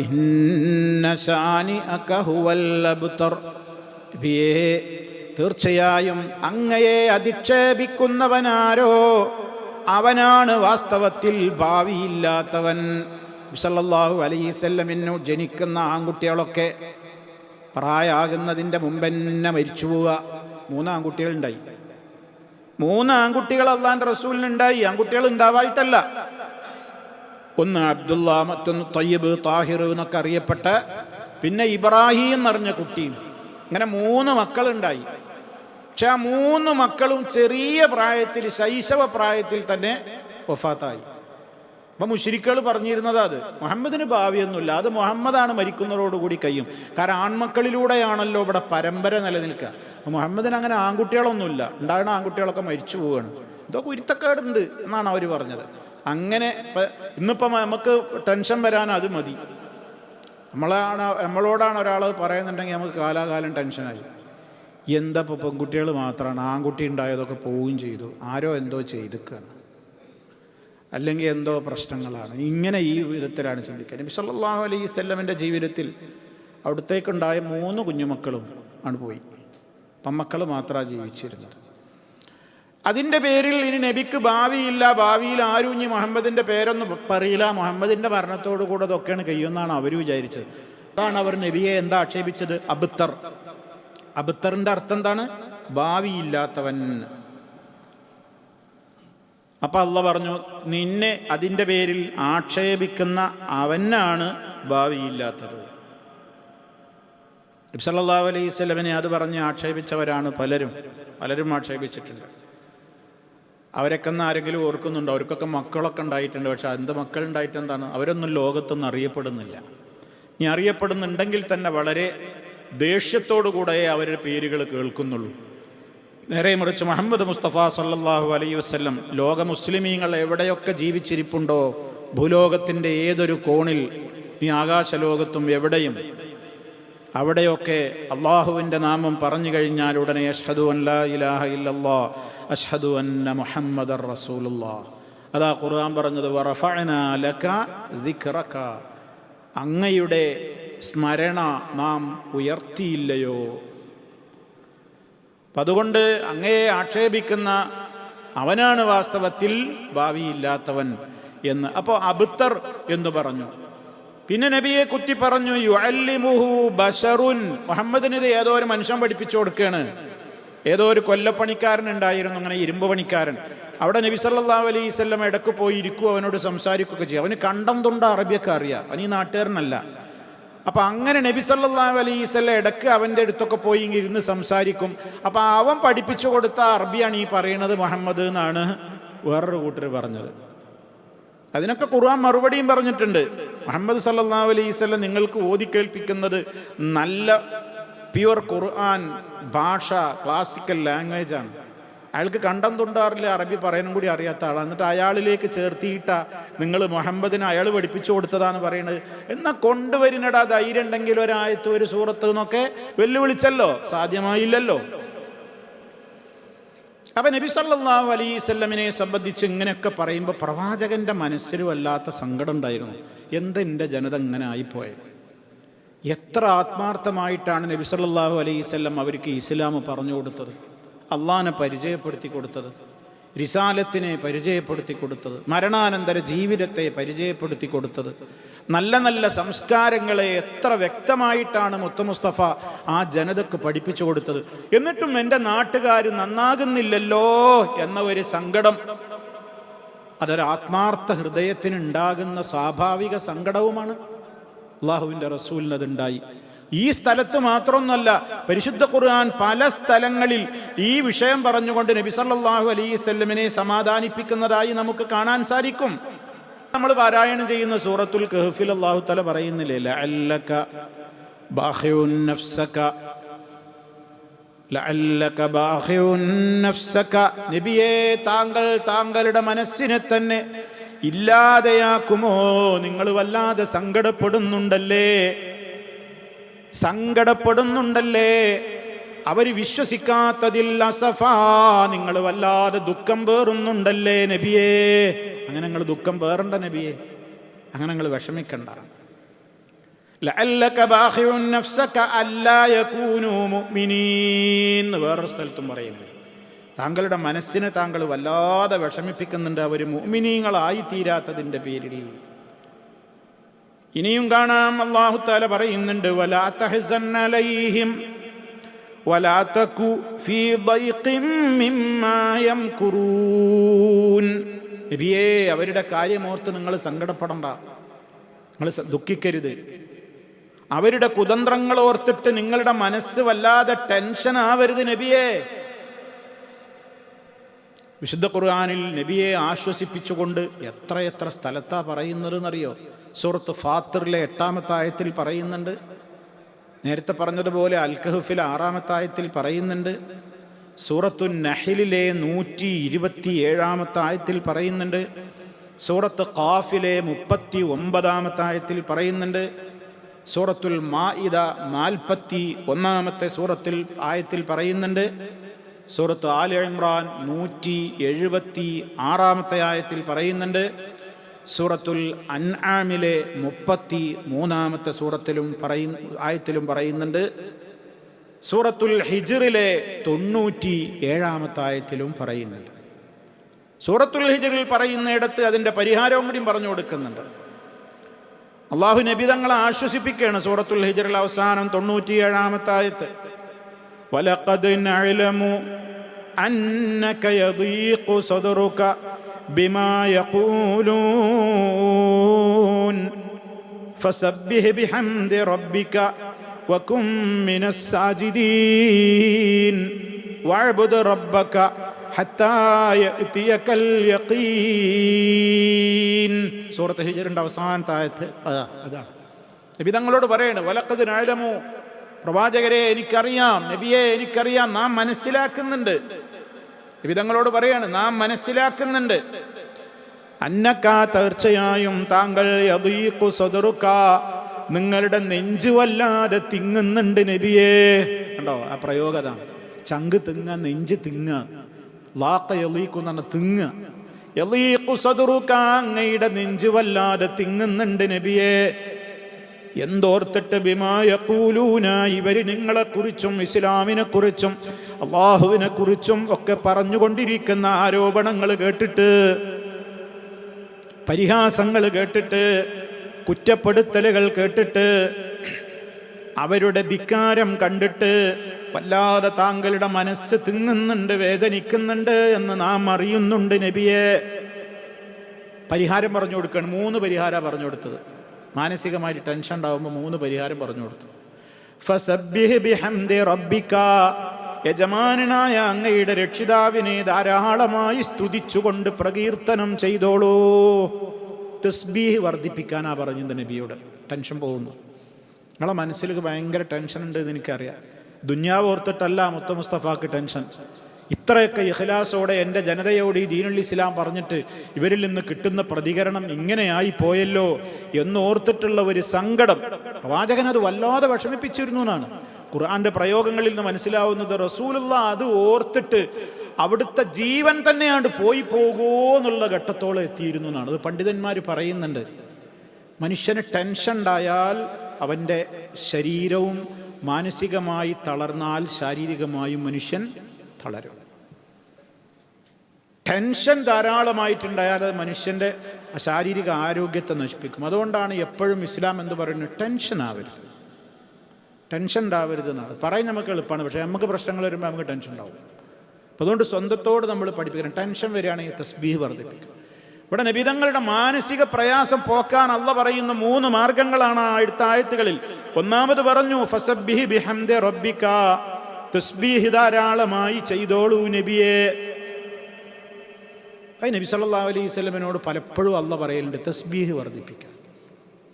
ഇന്ന ശാനിഅക ഹുവൽ അബ്തർ. തീർച്ചയായും അങ്ങയെ അധിക്ഷേപിക്കുന്നവനാരോ അവനാണ് വാസ്തവത്തിൽ ഭാവിയില്ലാത്തവൻ. സല്ലല്ലാഹു അലൈഹി വസല്ലമിനു ജനിക്കുന്ന ആൺകുട്ടികളൊക്കെ പ്രായമാകുന്നതിൻ്റെ മുമ്പെന്നെ മരിച്ചു പോവുക. 3 ആൺകുട്ടികളുണ്ടായി. 3 ആൺകുട്ടികൾ അല്ലാഹുവിൻ്റെ റസൂലിനുണ്ടായി. ആൺകുട്ടികൾ ഉണ്ടാവായിട്ടല്ല. ഒന്ന് അബ്ദുള്ള, മറ്റൊന്ന് തയ്യിബ്, താഹിർ എന്നൊക്കെ അറിയപ്പെട്ട, പിന്നെ ഇബ്രാഹിം എന്നറിഞ്ഞ കുട്ടിയും. അങ്ങനെ 3 മക്കളുണ്ടായി. പക്ഷെ ആ 3 മക്കളും ചെറിയ പ്രായത്തിൽ, ശൈശവ പ്രായത്തിൽ തന്നെ വഫാത്തായി. അപ്പം മുശ്രിക്കുകൾ പറഞ്ഞിരുന്നത് അത് മുഹമ്മദിന് ഭാവിയൊന്നുമില്ല, അത് മുഹമ്മദാണ് മരിക്കുന്നതോടുകൂടി കഴിയും. കാരണം ആൺമക്കളിലൂടെയാണല്ലോ ഇവിടെ പരമ്പര നിലനിൽക്കുക. മുഹമ്മദിന് അങ്ങനെ ആൺകുട്ടികളൊന്നുമില്ല, ഉണ്ടാകുന്ന ആൺകുട്ടികളൊക്കെ മരിച്ചു പോവുകയാണ്. എന്തോ കുരുത്തക്കേടുണ്ട് എന്നാണ് അവർ പറഞ്ഞത്. അങ്ങനെ ഇന്നിപ്പം നമുക്ക് ടെൻഷൻ വരാൻ അത് മതി. നമ്മളോടാണ് ഒരാൾ പറയുന്നുണ്ടെങ്കിൽ നമുക്ക് കാലാകാലം ടെൻഷനായി. എന്താ ഇപ്പോൾ പെൺകുട്ടികൾ മാത്രമാണ്, ആൺകുട്ടി ഉണ്ടായതൊക്കെ പോവുകയും ചെയ്തു, ആരോ എന്തോ ചെയ്തിക്കാണ്, അല്ലെങ്കിൽ എന്തോ പ്രശ്നങ്ങളാണ്. ഇങ്ങനെ ഈ വിധത്തിലാണ് ചിന്തിക്കുക. നബി സല്ലല്ലാഹു അലൈഹി വസല്ലമിൻ്റെ ജീവിതത്തിൽ അവിടത്തേക്കുണ്ടായ 3 കുഞ്ഞുമക്കളും ആണ് പോയി. പെൺമക്കൾ മാത്രമാണ് ജീവിച്ചിരുന്നത്. അതിൻ്റെ പേരിൽ ഇനി നബിക്ക് ഭാവിയില്ല, ഭാവിയിൽ ആരും ഇനി മുഹമ്മദിൻ്റെ പേരൊന്നും പറയില്ല, മുഹമ്മദിൻ്റെ മരണത്തോടു കൂടെ അതൊക്കെയാണ് കഴിയുമെന്നാണ് അവർ വിചാരിച്ചത്. അതാണ് അവർ നബിയെ എന്താ ആക്ഷേപിച്ചത്? അബ്തർ. അബ്തറിൻ്റെ അർത്ഥം എന്താണ്? ഭാവിയില്ലാത്തവൻ. അപ്പം അള്ളാഹ് പറഞ്ഞു, നിന്നെ അതിൻ്റെ പേരിൽ ആക്ഷേപിക്കുന്ന അവനാണ് ഭാവിയില്ലാത്തത്. നബി സല്ലല്ലാഹു അലൈഹി വസല്ലമനെ അത് പറഞ്ഞ് ആക്ഷേപിച്ചവരാണ് പലരും ആക്ഷേപിച്ചിട്ടുണ്ട്. അവരൊക്കെ ഒന്ന് ആരെങ്കിലും ഓർക്കുന്നുണ്ടോ? അവർക്കൊക്കെ മക്കളൊക്കെ ഉണ്ടായിട്ടുണ്ട്. പക്ഷെ എന്ത് മക്കൾ ഉണ്ടായിട്ട് എന്താണ്? അവരൊന്നും ലോകത്തൊന്നും അറിയപ്പെടുന്നില്ല. ഇനി അറിയപ്പെടുന്നുണ്ടെങ്കിൽ തന്നെ വളരെ ദേഷ്യത്തോടുകൂടെ അവരുടെ പേരുകൾ കേൾക്കുന്നുള്ളൂ. നേരെ മറിച്ച് മുഹമ്മദ് മുസ്തഫ സല്ലല്ലാഹു അലൈഹി വസല്ലം ലോക മുസ്ലിമീങ്ങൾ എവിടെയൊക്കെ ജീവിച്ചിരിപ്പുണ്ടോ, ഭൂലോകത്തിൻ്റെ ഏതൊരു കോണിൽ, ഈ ആകാശലോകത്തും എവിടെയും, അവിടെയൊക്കെ അള്ളാഹുവിൻ്റെ നാമം പറഞ്ഞു കഴിഞ്ഞാൽ ഉടനെ അഷ്ഹദു അൻ ലാ ഇലാഹ ഇല്ലല്ലാഹ് അഷ്ഹദു അന്ന മുഹമ്മദർ റസൂലുള്ളാഹ്. അതാ ഖുർആൻ പറഞ്ഞത്, വറഫഅനാ ലക ദിക്റക, അങ്ങയുടെ സ്മരണ നാം ഉയർത്തിയില്ലയോ. അപ്പം അതുകൊണ്ട് അങ്ങയെ ആക്ഷേപിക്കുന്ന അവനാണ് വാസ്തവത്തിൽ ഭാവിയില്ലാത്തവൻ എന്ന്. അപ്പോൾ അബ്തർ എന്ന് പറഞ്ഞു. പിന്നെ നബിയെ കുത്തി പറഞ്ഞു, യുഅല്ലിമുഹു ബശറുൻ, മുഹമ്മദിന് ഇത് ഏതോ ഒരു മനുഷ്യൻ പഠിപ്പിച്ചു കൊടുക്കുകയാണ്. ഏതോ ഒരു കൊല്ലപ്പണിക്കാരൻ ഉണ്ടായിരുന്നു, അങ്ങനെ ഇരുമ്പ് പണിക്കാരൻ. അവിടെ നബി സല്ലല്ലാഹു അലൈഹി വസല്ലം ഇടയ്ക്ക് പോയി ഇരിക്കും, അവനോട് സംസാരിക്കുകയൊക്കെ ചെയ്യും. അവന് കണ്ടം തൊണ്ട അറബിയൊക്കെ അറിയാം, അവൻ ഈ നാട്ടുകാരനല്ല. അപ്പം അങ്ങനെ നബി സല്ലല്ലാഹു അലൈഹി വസല്ലം ഇടയ്ക്ക് അവൻ്റെ അടുത്തൊക്കെ പോയി ഇരുന്ന് സംസാരിക്കും. അപ്പം അവൻ പഠിപ്പിച്ചു കൊടുത്ത അറബിയാണ് ഈ പറയുന്നത് മുഹമ്മദ് എന്നാണ് വേറൊരു കൂട്ടർ പറഞ്ഞത്. അതിനൊക്കെ ഖുർആൻ മറുപടിയും പറഞ്ഞിട്ടുണ്ട്. മുഹമ്മദ് സല്ലല്ലാഹു അലൈഹി വസല്ലം നിങ്ങൾക്ക് ഓതി കേൾപ്പിക്കുന്നത് നല്ല പ്യുവർ ഖുർആൻ ഭാഷ, ക്ലാസിക്കൽ ലാംഗ്വേജാണ്. അയാൾക്ക് കണ്ടം തൊണ്ടാറില്ല, അറബി പറയാനും കൂടി അറിയാത്ത ആളാണ്. എന്നിട്ട് അയാളിലേക്ക് ചേർത്തിയിട്ട നിങ്ങൾ മുഹമ്മദിനെ അയാൾ പഠിപ്പിച്ചു കൊടുത്തതാണ് പറയുന്നത്. എന്നാൽ കൊണ്ടുവരുന്നടാ ധൈര്യം ഉണ്ടെങ്കിൽ ഒരായത്ത്, ഒരു സൂറത്ത് എന്നൊക്കെ വെല്ലുവിളിച്ചല്ലോ, സാധ്യമായില്ലല്ലോ. അപ്പം നബി സല്ലല്ലാഹു അലൈഹി വസല്ലമിനെ സംബന്ധിച്ച് ഇങ്ങനെയൊക്കെ പറയുമ്പോൾ പ്രവാചകൻ്റെ മനസ്സിൽ വല്ലാത്ത സങ്കടം ഉണ്ടായിരുന്നു. എൻ്റെ ജനത ഇങ്ങനെ ആയിപ്പോയത്. എത്ര ആത്മാർത്ഥമായിട്ടാണ് നബി സല്ലല്ലാഹു അലൈഹി വസല്ലം അവർക്ക് ഇസ്ലാം പറഞ്ഞു കൊടുത്തത്, അള്ളാഹിനെ പരിചയപ്പെടുത്തി കൊടുത്തത്, റിസാലത്തിനെ പരിചയപ്പെടുത്തി കൊടുത്തത്, മരണാനന്തര ജീവിതത്തെ പരിചയപ്പെടുത്തി കൊടുത്തത്, നല്ല നല്ല സംസ്കാരങ്ങളെ എത്ര വ്യക്തമായിട്ടാണ് മുത്ത് മുസ്തഫ ആ ജനതക്ക് പഠിപ്പിച്ചു കൊടുത്തത്. എന്നിട്ടും എൻ്റെ നാട്ടുകാർ നന്നാകുന്നില്ലല്ലോ എന്ന ഒരു സങ്കടം, അതൊരു ആത്മാർത്ഥ ഹൃദയത്തിനുണ്ടാകുന്ന സ്വാഭാവിക സങ്കടവുമാണ്. അള്ളാഹുവിൻ്റെ റസൂലിനതുണ്ടായി. ഈ സ്ഥലത്ത് മാത്രമൊന്നുമല്ല, പരിശുദ്ധ ഖുർആൻ പല സ്ഥലങ്ങളിൽ ഈ വിഷയം പറഞ്ഞുകൊണ്ട് നബി സല്ലല്ലാഹു അലൈഹി വസല്ലമിനെ സമാധാനിപ്പിക്കുന്നതായി നമുക്ക് കാണാൻ സാധിക്കും. നമ്മൾ പാരായണം ചെയ്യുന്ന സൂറത്തുൽ കഹ്ഫിൽ അല്ലാഹു തആല പറയുന്നില്ലേ, ലഅല്ലക ബാഖിഉൻ നഫ്സക, ലഅല്ലക ബാഖിഉൻ നഫ്സക, നബിയേ താങ്കൾ താങ്കളുടെ മനസ്സിനെ തന്നെ ഇല്ലാതെയാക്കുമോ, നിങ്ങൾ വല്ലാതെ സങ്കടപ്പെടുന്നുണ്ടല്ലേ, അവർ വിശ്വസിക്കാത്തതിൽ അസഫാ, നിങ്ങൾ വല്ലാതെ ദുഃഖം പേറുന്നുണ്ടല്ലേ നബിയേ. അങ്ങനെ നിങ്ങൾ ദുഃഖം പേറണ്ട നബിയേ, അങ്ങനെ നിങ്ങൾ വിഷമിക്കണ്ട. ലഅല്ലക ബാഖിഉൻ നഫ്സക അല്ലാ യകൂനൂ മുഅ്മിനീൻ. വേറൊരു സ്ഥലത്തും പറയുന്നു, താങ്കളുടെ മനസ്സിനെ താങ്കൾ വല്ലാതെ വിഷമിപ്പിക്കുന്നുണ്ട് അവർ മുഅ്മിനീങ്ങളായി തീരാത്തതിൻ്റെ പേരിൽ. ഇനിയും കാണാം അല്ലാഹു തആല പറയുന്നുണ്ട്, വലാ തഹ്സൻ അലൈഹിം വലാ തകു ഫീ ദൈഖിൻ മിമ്മാ യംകുറൂൻ. നബിയേ, അവരുടെ കാര്യമോർത്ത് നിങ്ങൾ സങ്കടപ്പെടണ്ട, നിങ്ങൾ ദുഃഖിക്കരുത്. അവരുടെ കുതന്ത്രങ്ങൾ ഓർത്തിട്ട് നിങ്ങളുടെ മനസ്സ് വല്ലാതെ ടെൻഷൻ ആവരുത് നബിയേ. വിശുദ്ധ ഖുർആനിൽ നബിയെ ആശ്വസിപ്പിച്ചുകൊണ്ട് എത്രയെത്ര സ്ഥലത്താ പറയുന്നത് എന്നറിയോ? സൂറത്ത് ഫാത്തിറിലെ 8-ാമത്തെ ആയത്തിൽ പറയുന്നുണ്ട്, നേരത്തെ പറഞ്ഞതുപോലെ അൽ കഹ്ഫിലെ 6-ാമത്തെ ആയത്തിൽ പറയുന്നുണ്ട്, സൂറത്തു നഹ്ലിലെ 127-ാമത്തെ ആയത്തിൽ പറയുന്നുണ്ട്, സൂറത്ത് ഖാഫിലെ 39-ാമത്തെ ആയത്തിൽ പറയുന്നുണ്ട്, സൂറത്തുൽ മാഇദ 41-ാമത്തെ സൂറത്തിൽ ആയത്തിൽ പറയുന്നുണ്ട്, സൂറത്ത് ആൽ ഇമ്രാൻ 176-ാമത്തെ ആയത്തിൽ പറയുന്നുണ്ട്, സൂറത്തുൽ അൻആമിലെ 33-ാമത്തെ സൂറത്തിലും ആയത്തിലും പറയുന്നുണ്ട്, സൂറത്തുൽ ഹിജ്റിലെ 97-ാമത്തെ ആയത്തിലും പറയുന്നുണ്ട്. സൂറത്തുൽ ഹിജ്റിൽ പറയുന്നിടത്ത് അതിൻ്റെ പരിഹാരവും കൂടി പറഞ്ഞു കൊടുക്കുന്നുണ്ട്. അള്ളാഹു നബി തങ്ങളെ ആശ്വസിപ്പിക്കുകയാണ്. സൂറത്തുൽ ഹിജ്റിൽ അവസാനം 97-ാമത്തെ ആയത്ത്, വലഖദ് നഅലമു അന്നക യദീഖു സദ്റുക ബിമാ യഖൂലൂൻ ഫസബ്ബിഹ് ബിഹംദി റബ്ബിക വകും മിനസ് സാജിദീൻ വഅബ്ദു റബ്ബക ഹത്താ യഅതിയകൽ യഖീൻ. സൂറത്ത് ഹിജ്റിന്റെ അവസാനത്തെ ആയത്ത് അതാണ്. നബി തങ്ങളോട് പറയാണ്, വലഖദ് നഅലമു, പ്രവാചകരെ എനിക്കറിയാം, നബിയെ എനിക്കറിയാം, നാം മനസ്സിലാക്കുന്നുണ്ട്. നബി തങ്ങളോട് പറയാണ്, നാം മനസ്സിലാക്കുന്നുണ്ട്, അന്നക, തീർച്ചയായും താങ്കൾ, യദീഖു സദ്റുക, നിങ്ങളുടെ നെഞ്ച് വല്ലാതെ തിങ്ങുന്നുണ്ട് നബിയേ. കണ്ടോ ആ പ്രയോഗം? ചങ്ക് തിങ്ങ, നെഞ്ച് തിങ്ങ. ലാഖ യലീഖു എന്ന് പറഞ്ഞ തിങ്ങ. യലീഖു സദ്റുക, അങ്ങയുടെ നെഞ്ച് വല്ലാതെ തിങ്ങുന്നുണ്ട് നബിയേ. എന്തോർത്തിട്ട്? ബിമാ യഖൂലൂന, ഇവർ നിങ്ങളെക്കുറിച്ചും ഇസ്ലാമിനെ കുറിച്ചും അള്ളാഹുവിനെ കുറിച്ചും ഒക്കെ പറഞ്ഞുകൊണ്ടിരിക്കുന്ന ആരോപണങ്ങൾ കേട്ടിട്ട്, പരിഹാസങ്ങൾ കേട്ടിട്ട്, കുറ്റപ്പെടുത്തലുകൾ കേട്ടിട്ട്, അവരുടെ ധിക്കാരം കണ്ടിട്ട് വല്ലാതെ താങ്കളുടെ മനസ്സ് തിങ്ങുന്നുണ്ട്, വേദനിക്കുന്നുണ്ട് എന്ന് നാം അറിയുന്നുണ്ട് നബിയെ. പരിഹാരം പറഞ്ഞു കൊടുക്കുകയാണ്. 3 പരിഹാരം പറഞ്ഞു കൊടുത്തത്. മാനസികമായിട്ട് ടെൻഷൻ ഉണ്ടാകുമ്പോൾ 3 പരിഹാരം പറഞ്ഞു കൊടുത്തു. ഫസബ്ബിഹ് ബിഹംദി റബ്ബിക, യജമാനായ അങ്ങയുടെ രക്ഷിതാവിനെ ധാരാളമായി സ്തുതിച്ചുകൊണ്ട് പ്രകീർത്തനം ചെയ്തോളൂ. തസ്ബീഹ് വർദ്ധിപ്പിക്കാനാ പറഞ്ഞത് നബിയോട്. ടെൻഷൻ പോകുന്നു, നിങ്ങളെ മനസ്സിലേക്ക് ഭയങ്കര ടെൻഷൻ ഉണ്ട് എന്ന് എനിക്കറിയാം. ദുന്യാവ് ഓർത്തിട്ടല്ല മുത്ത മുസ്തഫാക്ക് ടെൻഷൻ. ഇത്രയൊക്കെ ഇഖ്ലാസോടെ എൻ്റെ ജനതയോട് ഈ ദീനുൽ ഇസ്ലാം പറഞ്ഞിട്ട് ഇവരിൽ നിന്ന് കിട്ടുന്ന പ്രതികരണം ഇങ്ങനെയായി പോയല്ലോ എന്നോർത്തിട്ടുള്ള ഒരു സങ്കടം പ്രവാചകൻ അത് വല്ലാതെ വിഷമിപ്പിച്ചിരുന്നു എന്നാണ് ഖുർആന്റെ പ്രയോഗങ്ങളിൽ നിന്ന് മനസ്സിലാവുന്നത്. റസൂലുള്ള അത് ഓർത്തിട്ട് അവിടുത്തെ ജീവൻ തന്നെയാണ്ട് പോയി പോകോ എന്നുള്ള ഘട്ടത്തോളം എത്തിയിരുന്നു എന്നാണ്. അത് പണ്ഡിതന്മാർ പറയുന്നുണ്ട്. മനുഷ്യന് ടെൻഷൻ ഉണ്ടായാൽ അവൻ്റെ ശരീരവും മാനസികമായി തളർന്നാൽ ശാരീരികമായും മനുഷ്യൻ തളരും. ടെൻഷൻ ധാരാളമായിട്ടുണ്ടായാൽ അത് മനുഷ്യൻ്റെ ശാരീരിക ആരോഗ്യത്തെ നശിപ്പിക്കും. അതുകൊണ്ടാണ് എപ്പോഴും ഇസ്ലാം എന്ന് പറയുന്നത് ടെൻഷൻ ആവരുത്, ടെൻഷൻ ഉണ്ടാവരുത് എന്നാണ്. പറയാൻ നമുക്ക് എളുപ്പമാണ്, പക്ഷേ നമുക്ക് പ്രശ്നങ്ങൾ വരുമ്പോൾ നമുക്ക് ടെൻഷൻ ഉണ്ടാവും. അപ്പോൾ അതുകൊണ്ട് സ്വന്തത്തോട് നമ്മൾ പഠിപ്പിക്കണം. ടെൻഷൻ വരികയാണെങ്കിൽ തസ്ബീഹ് വർദ്ധിപ്പിക്കും. ഇവിടെ നബിതങ്ങളുടെ മാനസിക പ്രയാസം പോക്കാൻ അള്ള പറയുന്ന 3 മാർഗങ്ങളാണ് അടുത്ത ആയത്തുകളിൽ. ഒന്നാമത് പറഞ്ഞു ഫസബ്ബിഹ് ബിഹംദി റബ്ബിക, തസ്ബീഹ് ധാരാളമായി ചെയ്തോളൂ നബിയെ. നബി സല്ലല്ലാഹു അലൈഹി വസല്ലമയോട് പലപ്പോഴും അള്ള പറയലുണ്ട് തസ്ബീഹ് വർദ്ധിപ്പിക്കാൻ,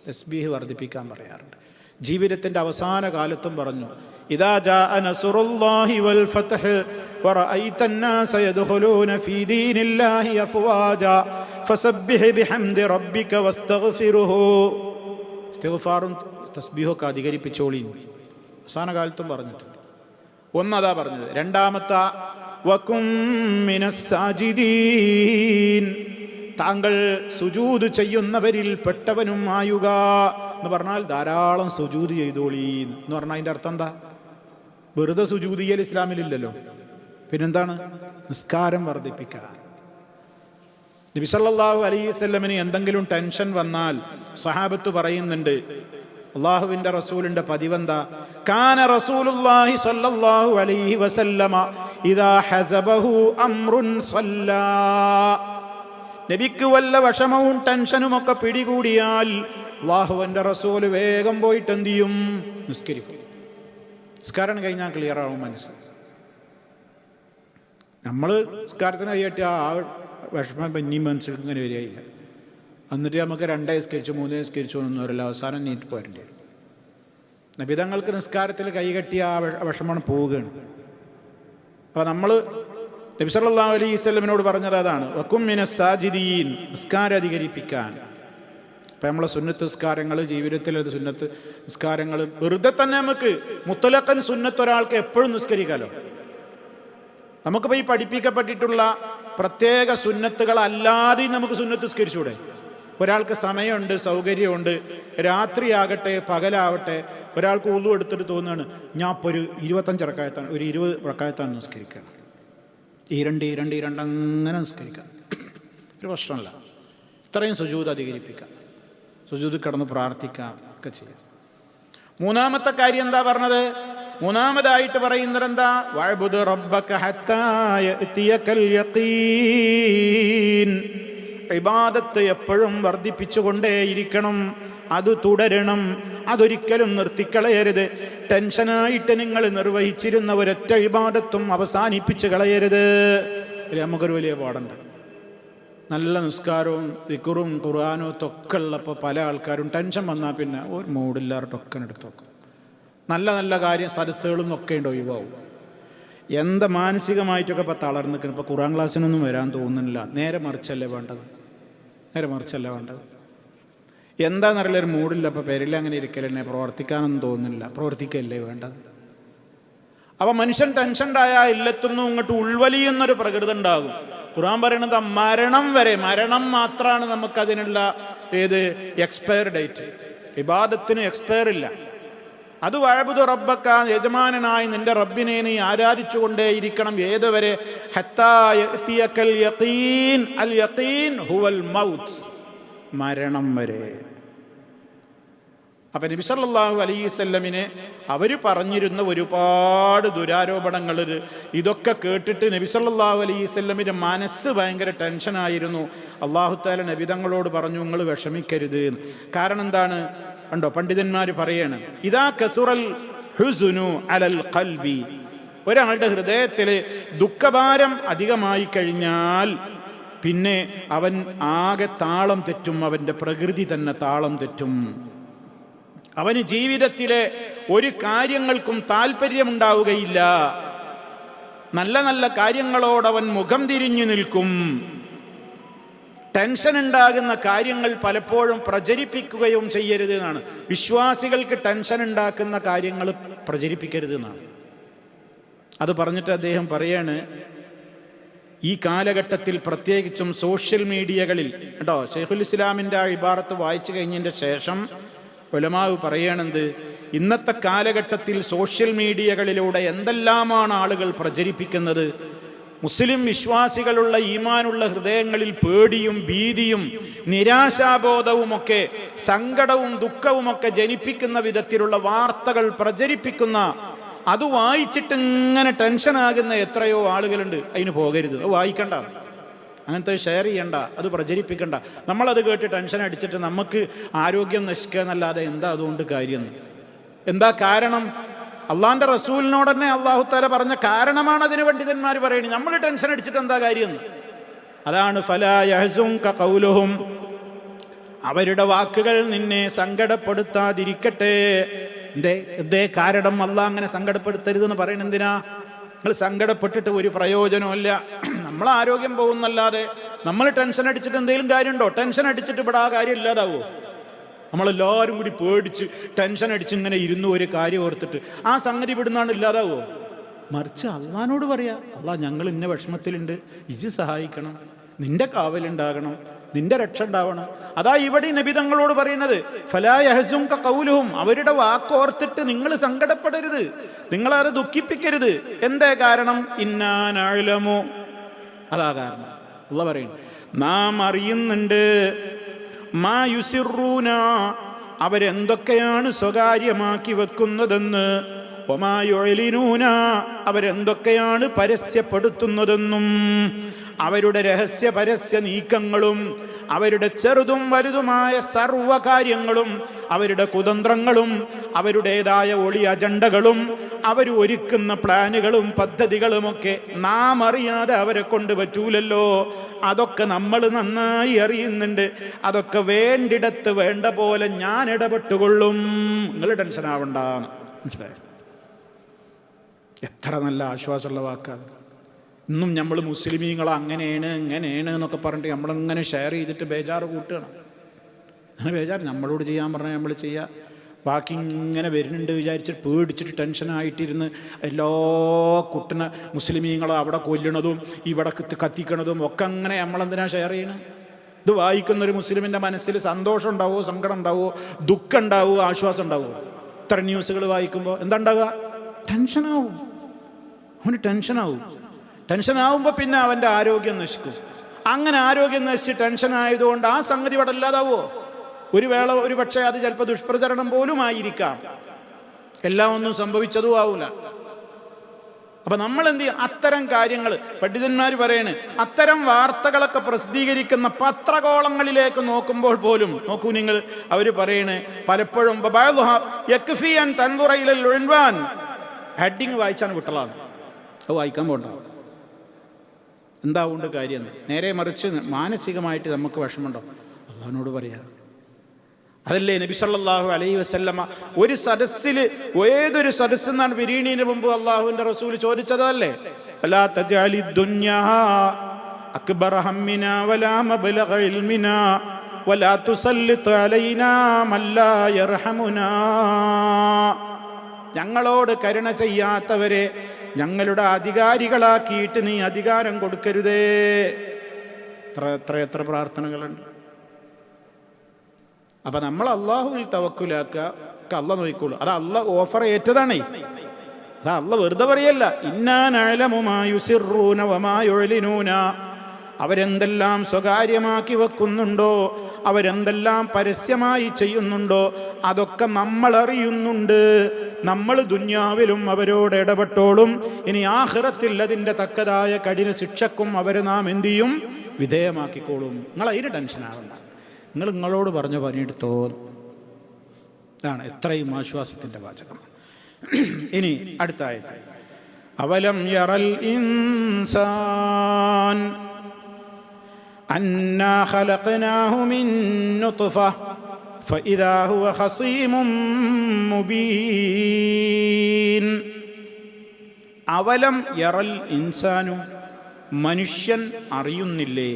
തസ്ബീഹ് വർദ്ധിപ്പിക്കാൻ പറയാറുണ്ട്. ജീവിതത്തിൻ്റെ അവസാന കാലത്തും പറഞ്ഞു ഇദാ ജാഅ നസ്റുല്ലാഹി വൽ ഫത്ഹ് വറഅയ്ത അന്നാസ യദ്ഖുലൂന ഫീ ദീനില്ലാഹി അഫ്വാജാ ഫസബ്ബിഹ് ബിഹംദി റബ്ബിക വസ്തഗ്ഫിറുഹു. ഇസ്തിഗ്ഫാറും തസ്ബീഹൊക്കെ അധികരിപ്പിച്ചോളി അവസാന കാലത്തും പറഞ്ഞിട്ടുണ്ട്. ഒന്നതാ പറഞ്ഞത്. രണ്ടാമത്തെ വകും മിനസ് സാജിദീൻ, താങ്കൾ സുജൂദ് ചെയ്യുന്നവരിൽ പെട്ടവനും ആയുക. എന്ന് പറഞ്ഞാൽ ധാരാളം സുജൂദ് ചെയ്തോളീ എന്ന് പറഞ്ഞാൽ അതിൻ്റെ അർത്ഥം എന്താ? വെറുതെ സുജൂദ് ചെയ്യൽ ഇസ്ലാമിലില്ലല്ലോ. പിന്നെന്താണ്? നിസ്കാരം വർദ്ധിപ്പിക്കാൻ. നബി സല്ലല്ലാഹു അലൈഹി വസല്ലമിന് എന്തെങ്കിലും ടെൻഷൻ വന്നാൽ സ്വഹാബത്ത് പറയുന്നുണ്ട്, അള്ളാഹുവിൻ്റെ റസൂലിൻ്റെ പതിവെന്താ? കാന റസൂലുള്ളാഹി സ്വല്ലല്ലാഹു അലൈഹി വസല്ലമ ഇദാ ഹസബഹു അംറുൻ സ്വല്ലാ. നബിക്ക് വല്ല വിഷമവും ടെൻഷനും ഒക്കെ പിടികൂടിയാൽ അള്ളാഹുവിൻ്റെ റസൂല് വേഗം പോയിട്ട് എന്ത് ചെയ്യും? നിസ്കരിക്കും. നിസ്കാരം കഴിഞ്ഞാൽ ക്ലിയർ ആവും മനസ്സ്. നമ്മൾ നിസ്കാരത്തിന് കഴിയട്ടെ ആ വിഷമം പിന്നെയും മനസ്സിൽ ഇങ്ങനെ വരികയില്ല. എന്നിട്ട് നമുക്ക് 2 നിസ്കരിച്ചു 3 നിസ്കരിച്ചു ഒന്നും വരില്ല, അവസാനം നീറ്റ് പോരേണ്ടി വരും. നബിതങ്ങൾക്ക് നിസ്കാരത്തിൽ കൈകെട്ടിയ ആ വിഷമം പോവുകയാണ്. അപ്പോൾ നമ്മൾ നബി സല്ലല്ലാഹു അലൈഹി വസല്ലമിനോട് പറഞ്ഞത് അതാണ്, വകും മിനസ് സാജിദീൻ, നിസ്കാരം അധികരിപ്പിക്കാൻ. ഇപ്പം നമ്മളെ സുന്നത്ത് നിസ്കാരങ്ങൾ, ജീവിതത്തിലത് സുന്നത്ത് നിസ്കാരങ്ങൾ വെറുതെ തന്നെ നമുക്ക് മുത്തലഖൻ സുന്നത്ത് ഒരാൾക്ക് എപ്പോഴും നിസ്കരിക്കാമല്ലോ. നമുക്കിപ്പോൾ ഈ പഠിപ്പിക്കപ്പെട്ടിട്ടുള്ള പ്രത്യേക സുന്നത്തുകളല്ലാതെ നമുക്ക് സുന്നത്ത് നിസ്കരിച്ചൂടെ? ഒരാൾക്ക് സമയമുണ്ട്, സൗകര്യമുണ്ട്, രാത്രിയാകട്ടെ പകലാവട്ടെ, ഒരാൾക്ക് ഉളു എടുത്തിട്ട് തോന്നുകയാണ് ഞാൻ ഇപ്പോൾ ഒരു 25 റക്അത്താണ്, ഒരു 20 റക്അത്താണ് നിസ്കരിക്കണം, ഈ രണ്ട് അങ്ങനെ നിസ്കരിക്കാം, ഒരു പ്രശ്നമല്ല. ഇത്രയും സുജൂദ് അധികരിപ്പിക്കാം, സുജൂദ് കിടന്ന് പ്രാർത്ഥിക്കാം ഒക്കെ ചെയ്യാം. മൂന്നാമത്തെ കാര്യം എന്താ പറഞ്ഞത്? മൂന്നാമതായിട്ട് പറയുന്നത് എന്താ? വഅബ്ദു റബ്ബക ഹത്താ യഅതിയകൽ യഖീൻ. ഇബാദത്ത് എപ്പോഴും വർദ്ധിപ്പിച്ചുകൊണ്ടേയിരിക്കണം, അത് തുടരണം, അതൊരിക്കലും നിർത്തിക്കളയരുത്. ടെൻഷനായിട്ട് നിങ്ങൾ നിർവഹിച്ചിരുന്ന ഒരൊറ്റ ഇബാദത്തും അവസാനിപ്പിച്ച് കളയരുത്. നമുക്കൊരു വലിയ പാടുണ്ട്. നല്ല നിസ്കാരവും ദിക്റും ഖുർആനും ഒക്കെ ഉള്ളപ്പോൾ പല ആൾക്കാരും ടെൻഷൻ വന്നാൽ പിന്നെ ഒരു മൂടില്ലാറട്ടൊക്കെ എടുത്ത് നോക്കും. നല്ല നല്ല കാര്യം സദസ്സുകളും ഒക്കെ ഉണ്ട് ഒഴിവാവും. എന്താ മാനസികമായിട്ടൊക്കെ ഇപ്പോൾ തളർന്നു നിൽക്കുന്നത്. ഇപ്പോൾ ഖുർആൻ ക്ലാസ്സിനൊന്നും വരാൻ തോന്നുന്നില്ല. നേരെ മറിച്ചല്ലേ വേണ്ടത്. എന്താണെന്നറിയില്ല, ഒരു മൂടില്ല. അപ്പോൾ പേരിൽ അങ്ങനെ ഇരിക്കലെന്നെ, പ്രവർത്തിക്കാനൊന്നും തോന്നുന്നില്ല. പ്രവർത്തിക്കല്ലേ വേണ്ടത്. അപ്പം മനുഷ്യൻ ടെൻഷൻ ഉണ്ടായാൽ ഇല്ലെത്തുന്നു ഇങ്ങോട്ട് ഉൾവലിയുന്നൊരു പ്രകൃതി ഉണ്ടാകും. ഖുർആൻ പറയണത് മരണം വരെ, മരണം മാത്രമാണ് നമുക്കതിനുള്ള എക്സ്പയർ ഡേറ്റ്. ഇബാദത്തിന് എക്സ്പയർ ഇല്ല. അത് വഅബ്ദു റബ്ബക, യജമാനനായി നിന്റെ റബ്ബിനെ നീ ആരാധിച്ചുകൊണ്ടേയിരിക്കണം. ഏതുവരെ? ഹത്താ യഅതിയകൽ യഖീൻ. അൽ യഖീൻ ഹുവൽ മൗത്ത്, മരണം വരെ. അപ്പം നബി സല്ലല്ലാഹു അലൈഹി വസല്ലമിനെ അവർ പറഞ്ഞിരുന്ന ഒരുപാട് ദുരാരോപണങ്ങൾ, ഇതൊക്കെ കേട്ടിട്ട് നബി സല്ലല്ലാഹു അലൈഹി വസല്ലമിൻ്റെ മനസ്സ് ഭയങ്കര ടെൻഷനായിരുന്നു. അല്ലാഹു തആല നബി തങ്ങളോട് പറഞ്ഞു, നിങ്ങൾ വിഷമിക്കരുത്. കാരണം എന്താണ് കണ്ടോ, പണ്ഡിതന്മാർ പറയാണ്, ഇദാ കസുറൽ ഹുസ്നു അലൽ ഖൽബി, ഒരാളുടെ ഹൃദയത്തിൽ ദുഃഖഭാരം അധികമായി കഴിഞ്ഞാൽ പിന്നെ അവൻ ആകെ താളം തെറ്റും, അവൻ്റെ പ്രകൃതി തന്നെ താളം തെറ്റും. അവന് ജീവിതത്തിലെ ഒരു കാര്യങ്ങൾക്കും താല്പര്യമുണ്ടാവുകയില്ല. നല്ല നല്ല കാര്യങ്ങളോടവൻ മുഖം തിരിഞ്ഞു നിൽക്കും. ടെൻഷൻ ഉണ്ടാകുന്ന കാര്യങ്ങൾ പലപ്പോഴും പ്രചരിപ്പിക്കുകയും ചെയ്യരുത് എന്നാണ്. വിശ്വാസികൾക്ക് ടെൻഷൻ ഉണ്ടാക്കുന്ന കാര്യങ്ങൾ പ്രചരിപ്പിക്കരുത് എന്നാണ്. അത് പറഞ്ഞിട്ട് അദ്ദേഹം പറയാണ്, ഈ കാലഘട്ടത്തിൽ പ്രത്യേകിച്ചും സോഷ്യൽ മീഡിയകളിൽ കേട്ടോ, ശൈഖുൽ ഇസ്ലാമിൻ്റെ ആ ഇബാറത്ത് വായിച്ചു കഴിഞ്ഞതിൻ്റെ ശേഷം ഉലമാവ് പറയണത്, ഇന്നത്തെ കാലഘട്ടത്തിൽ സോഷ്യൽ മീഡിയകളിലൂടെ എന്തെല്ലാമാണ് ആളുകൾ പ്രചരിപ്പിക്കുന്നത്. മുസ്ലിം വിശ്വാസികളുള്ള ഈമാനുള്ള ഹൃദയങ്ങളിൽ പേടിയും ഭീതിയും നിരാശാബോധവുമൊക്കെ സങ്കടവും ദുഃഖവുമൊക്കെ ജനിപ്പിക്കുന്ന വിധത്തിലുള്ള വാർത്തകൾ പ്രചരിപ്പിക്കുന്ന, അത് വായിച്ചിട്ട് ഇങ്ങനെ ടെൻഷനാകുന്ന എത്രയോ ആളുകളുണ്ട്. അതിന് പോകരുത്, അത് വായിക്കണ്ട, അങ്ങനത്തെ ഷെയർ ചെയ്യണ്ട, അത് പ്രചരിപ്പിക്കണ്ട. നമ്മളത് കേട്ട് ടെൻഷൻ അടിച്ചിട്ട് നമുക്ക് ആരോഗ്യം നശിക്കുക എന്നല്ലാതെ എന്താ അതുകൊണ്ട് കാര്യം? എന്താ കാരണം? അള്ളാഹിൻ്റെ റസൂലിനോട് തന്നെ അല്ലാഹു തആല പറഞ്ഞ കാരണമാണ് അതിന് പണ്ഡിതന്മാർ പറയുന്നത്. നമ്മൾ ടെൻഷൻ അടിച്ചിട്ട് എന്താ കാര്യം? അതാണ് ഫലാ യഹ്സുൻക ഖൗലുഹും, അവരുടെ വാക്കുകൾ നിന്നെ സങ്കടപ്പെടുത്താതിരിക്കട്ടെ. എന്തേ കാരണം അള്ളാഹ് അങ്ങനെ സങ്കടപ്പെടുത്തരുതെന്ന് പറയുന്നത് എന്തിനാ? നിങ്ങൾ സങ്കടപ്പെട്ടിട്ട് ഒരു പ്രയോജനമില്ല. നമ്മൾ ആരോഗ്യം പോകുന്നല്ലാതെ നമ്മൾ ടെൻഷൻ അടിച്ചിട്ട് എന്തെങ്കിലും കാര്യമുണ്ടോ? ടെൻഷൻ അടിച്ചിട്ട് ഇവിടെ ആ കാര്യം ഇല്ലാതാവോ? നമ്മളെല്ലാവരും കൂടി പേടിച്ച് ടെൻഷൻ അടിച്ച് ഇങ്ങനെ ഇരുന്നു ഒരു കാര്യം ഓർത്തിട്ട് ആ സംഗതി ഇവിടുന്നാണ് ഇല്ലാതാവോ? മറിച്ച് അള്ളാഹിനോട് പറയാ, അള്ളാഹ് ഞങ്ങൾ ഇന്ന വിഷമത്തിലുണ്ട്, ഇജ്ജ് സഹായിക്കണം, നിന്റെ കാവലുണ്ടാകണം, നിന്റെ രക്ഷ ഉണ്ടാവണം. അതാ ഇവിടെ നബി തങ്ങളോട് പറയുന്നത്, ഫലാ യഹ്സുൻക ഖൗലുഹും, അവരുടെ വാക്കോർത്തിട്ട് നിങ്ങൾ സങ്കടപ്പെടരുത്, നിങ്ങളാരെ ദുഃഖിപ്പിക്കരുത്. എന്തേ കാരണം? ഇന്നാ നഅലമു, അതാ കാരണം. അല്ലാഹു പറയുന്നു, നാം അറിയുന്നുണ്ട്, മാ യുസിറൂന, അവരെന്തൊക്കെയാണ് സ്വകാര്യമാക്കി വെക്കുന്നതെന്ന്, വമാ യുഅ്ലിനൂന, അവരെന്തൊക്കെയാണ് പരസ്യപ്പെടുത്തുന്നതെന്നും. അവരുടെ രഹസ്യ പരസ്യ നീക്കങ്ങളും അവരുടെ ചെറുതും വലുതുമായ സർവകാര്യങ്ങളും അവരുടെ കുതന്ത്രങ്ങളും അവരുടേതായ ഒളി അജണ്ടകളും അവർ ഒരുക്കുന്ന പ്ലാനുകളും പദ്ധതികളുമൊക്കെ നാം അറിയാതെ അവരെ കൊണ്ട് പറ്റൂലല്ലോ. അതൊക്കെ നമ്മൾ നന്നായി അറിയുന്നുണ്ട്. അതൊക്കെ വേണ്ടിടത്ത് വേണ്ട പോലെ ഞാൻ ഇടപെട്ടുകൊള്ളും, നിങ്ങൾ ടെൻഷൻ ആവണ്ട. മനസ്സിലായോ? എത്ര നല്ല ആശ്വാസമുള്ള വാക്കാണ്. ഇന്നും നമ്മൾ മുസ്ലിമീങ്ങൾ അങ്ങനെയാണ് ഇങ്ങനെയാണ് എന്നൊക്കെ പറഞ്ഞിട്ട് നമ്മളിങ്ങനെ ഷെയർ ചെയ്തിട്ട് ബേജാറ് കൂട്ടുകയാണ്. അങ്ങനെ ബേജാറ് നമ്മളോട് ചെയ്യാൻ പറഞ്ഞാൽ നമ്മൾ ചെയ്യുക, ബാക്കി ഇങ്ങനെ വരുന്നുണ്ട് വിചാരിച്ചിട്ട് പേടിച്ചിട്ട് ടെൻഷനായിട്ടിരുന്ന് എല്ലാ കുട്ടന മുസ്ലിമീങ്ങളെ അവിടെ കൊല്ലണതും ഇവിടെ കത്തിക്കണതും ഒക്കെ അങ്ങനെ നമ്മളെന്തിനാണ് ഷെയർ ചെയ്യണം? ഇത് വായിക്കുന്നൊരു മുസ്ലിമിൻ്റെ മനസ്സിൽ സന്തോഷം ഉണ്ടാവുമോ, സങ്കടം ഉണ്ടാവുമോ, ദുഃഖം ഉണ്ടാവുമോ, ആശ്വാസം ഉണ്ടാവുമോ? ഇത്ര ന്യൂസുകൾ വായിക്കുമ്പോൾ എന്താ ഉണ്ടാവുക? ടെൻഷനാവും. അവന് ടെൻഷനാവും. ടെൻഷനാവുമ്പോൾ പിന്നെ അവൻ്റെ ആരോഗ്യം നശിക്കും. അങ്ങനെ ആരോഗ്യം നശിച്ച് ടെൻഷനായതുകൊണ്ട് ആ സംഗതി ഇവിടെ അല്ലാതാവോ? ഒരു വേള ഒരു പക്ഷേ അത് ചിലപ്പോൾ ദുഷ്പ്രചരണം പോലും ആയിരിക്കാം, എല്ലാം ഒന്നും സംഭവിച്ചതും ആവൂല. അപ്പം നമ്മൾ എന്ത് ചെയ്യും? അത്തരം കാര്യങ്ങൾ പണ്ഡിതന്മാർ പറയണ്, അത്തരം വാർത്തകളൊക്കെ പ്രസിദ്ധീകരിക്കുന്ന പത്രകോളങ്ങളിലേക്ക് നോക്കുമ്പോൾ പോലും നോക്കൂ നിങ്ങൾ, അവർ പറയണ് പലപ്പോഴും ഹെഡിങ് വായിച്ചാണ് വിട്ടളാണ്, അത് വായിക്കാൻ പോകണ്ട. എന്താവുണ്ട് കാര്യം? നേരെ മറിച്ച് മാനസികമായിട്ട് നമുക്ക് വിഷമമുണ്ടോ? അള്ളാഹുവിനോട് പറയാം. അതല്ലേ നബി സല്ലല്ലാഹു അലൈഹി വസല്ലമ ഒരു സദസ്സിൽ, ഏതൊരു സദസ്സെന്നാണ് പിരീണീന് മുമ്പ് അള്ളാഹുവിൻ്റെ റസൂൽ ചോദിച്ചതല്ലേ, വലാ തജഅലി ദുനിയാ അക്ബറ ഹമ്മിനാ വലാ മബ്ലഗ ഇൽമിനാ വലാ തുസല്ലിത് അലൈനാ മല്ലാ യർഹമുനാ. ഞങ്ങളോട് കരുണ ചെയ്യാത്തവരെ ഞങ്ങളുടെ അധികാരികളാക്കിയിട്ട് നീ അധികാരം കൊടുക്കരുതേ. എത്ര പ്രാർത്ഥനകളുണ്ട്. അപ്പം നമ്മൾ അള്ളാഹുവിൽ തവക്കുലാക്കുക, അള്ളാഹ് നോക്കിക്കോളൂ. അത് അള്ളാഹ് ഓഫർ ഏറ്റതാണേ, അത് അള്ളാഹ് വെറുതെ പറയല്ല. ഇന്നാ നഅലമു മാ യുസിറൂന വമാ യുഅ്ലിനൂന, അവരെന്തെല്ലാം സ്വകാര്യമാക്കി വെക്കുന്നുണ്ടോ, അവരെന്തെല്ലാം പരസ്യമായി ചെയ്യുന്നുണ്ടോ, അതൊക്കെ നമ്മൾ അറിയുന്നുണ്ട്. നമ്മൾ ദുന്യാവിലും അവരോട് ഇടപെട്ടോളും, ഇനി ആഖിറത്തിൽ അതിൻ്റെ തക്കതായ കഠിന ശിക്ഷക്കും അവരെ നാം എന്ത് ചെയ്യും? വിധേയമാക്കിക്കോളും. നിങ്ങൾ അതിന് ടെൻഷനാവണ്ട, നിങ്ങളോട് പറഞ്ഞു പണിയെടുത്തോ. ഇതാണ് എത്രയും ആശ്വാസത്തിൻ്റെ വാചകം. ഇനി അടുത്ത ആയത്ത്, അവലം യറൽ ഇൻസാൻ അന്നാ ഖലഖനാഹു മിൻ നുത്ഫ ഫഇദാ ഹുവ ഖസീമും മുബീൻ. അവലം യറൽ ഇൻസാനു, മനുഷ്യൻ അറിയുന്നില്ലേ?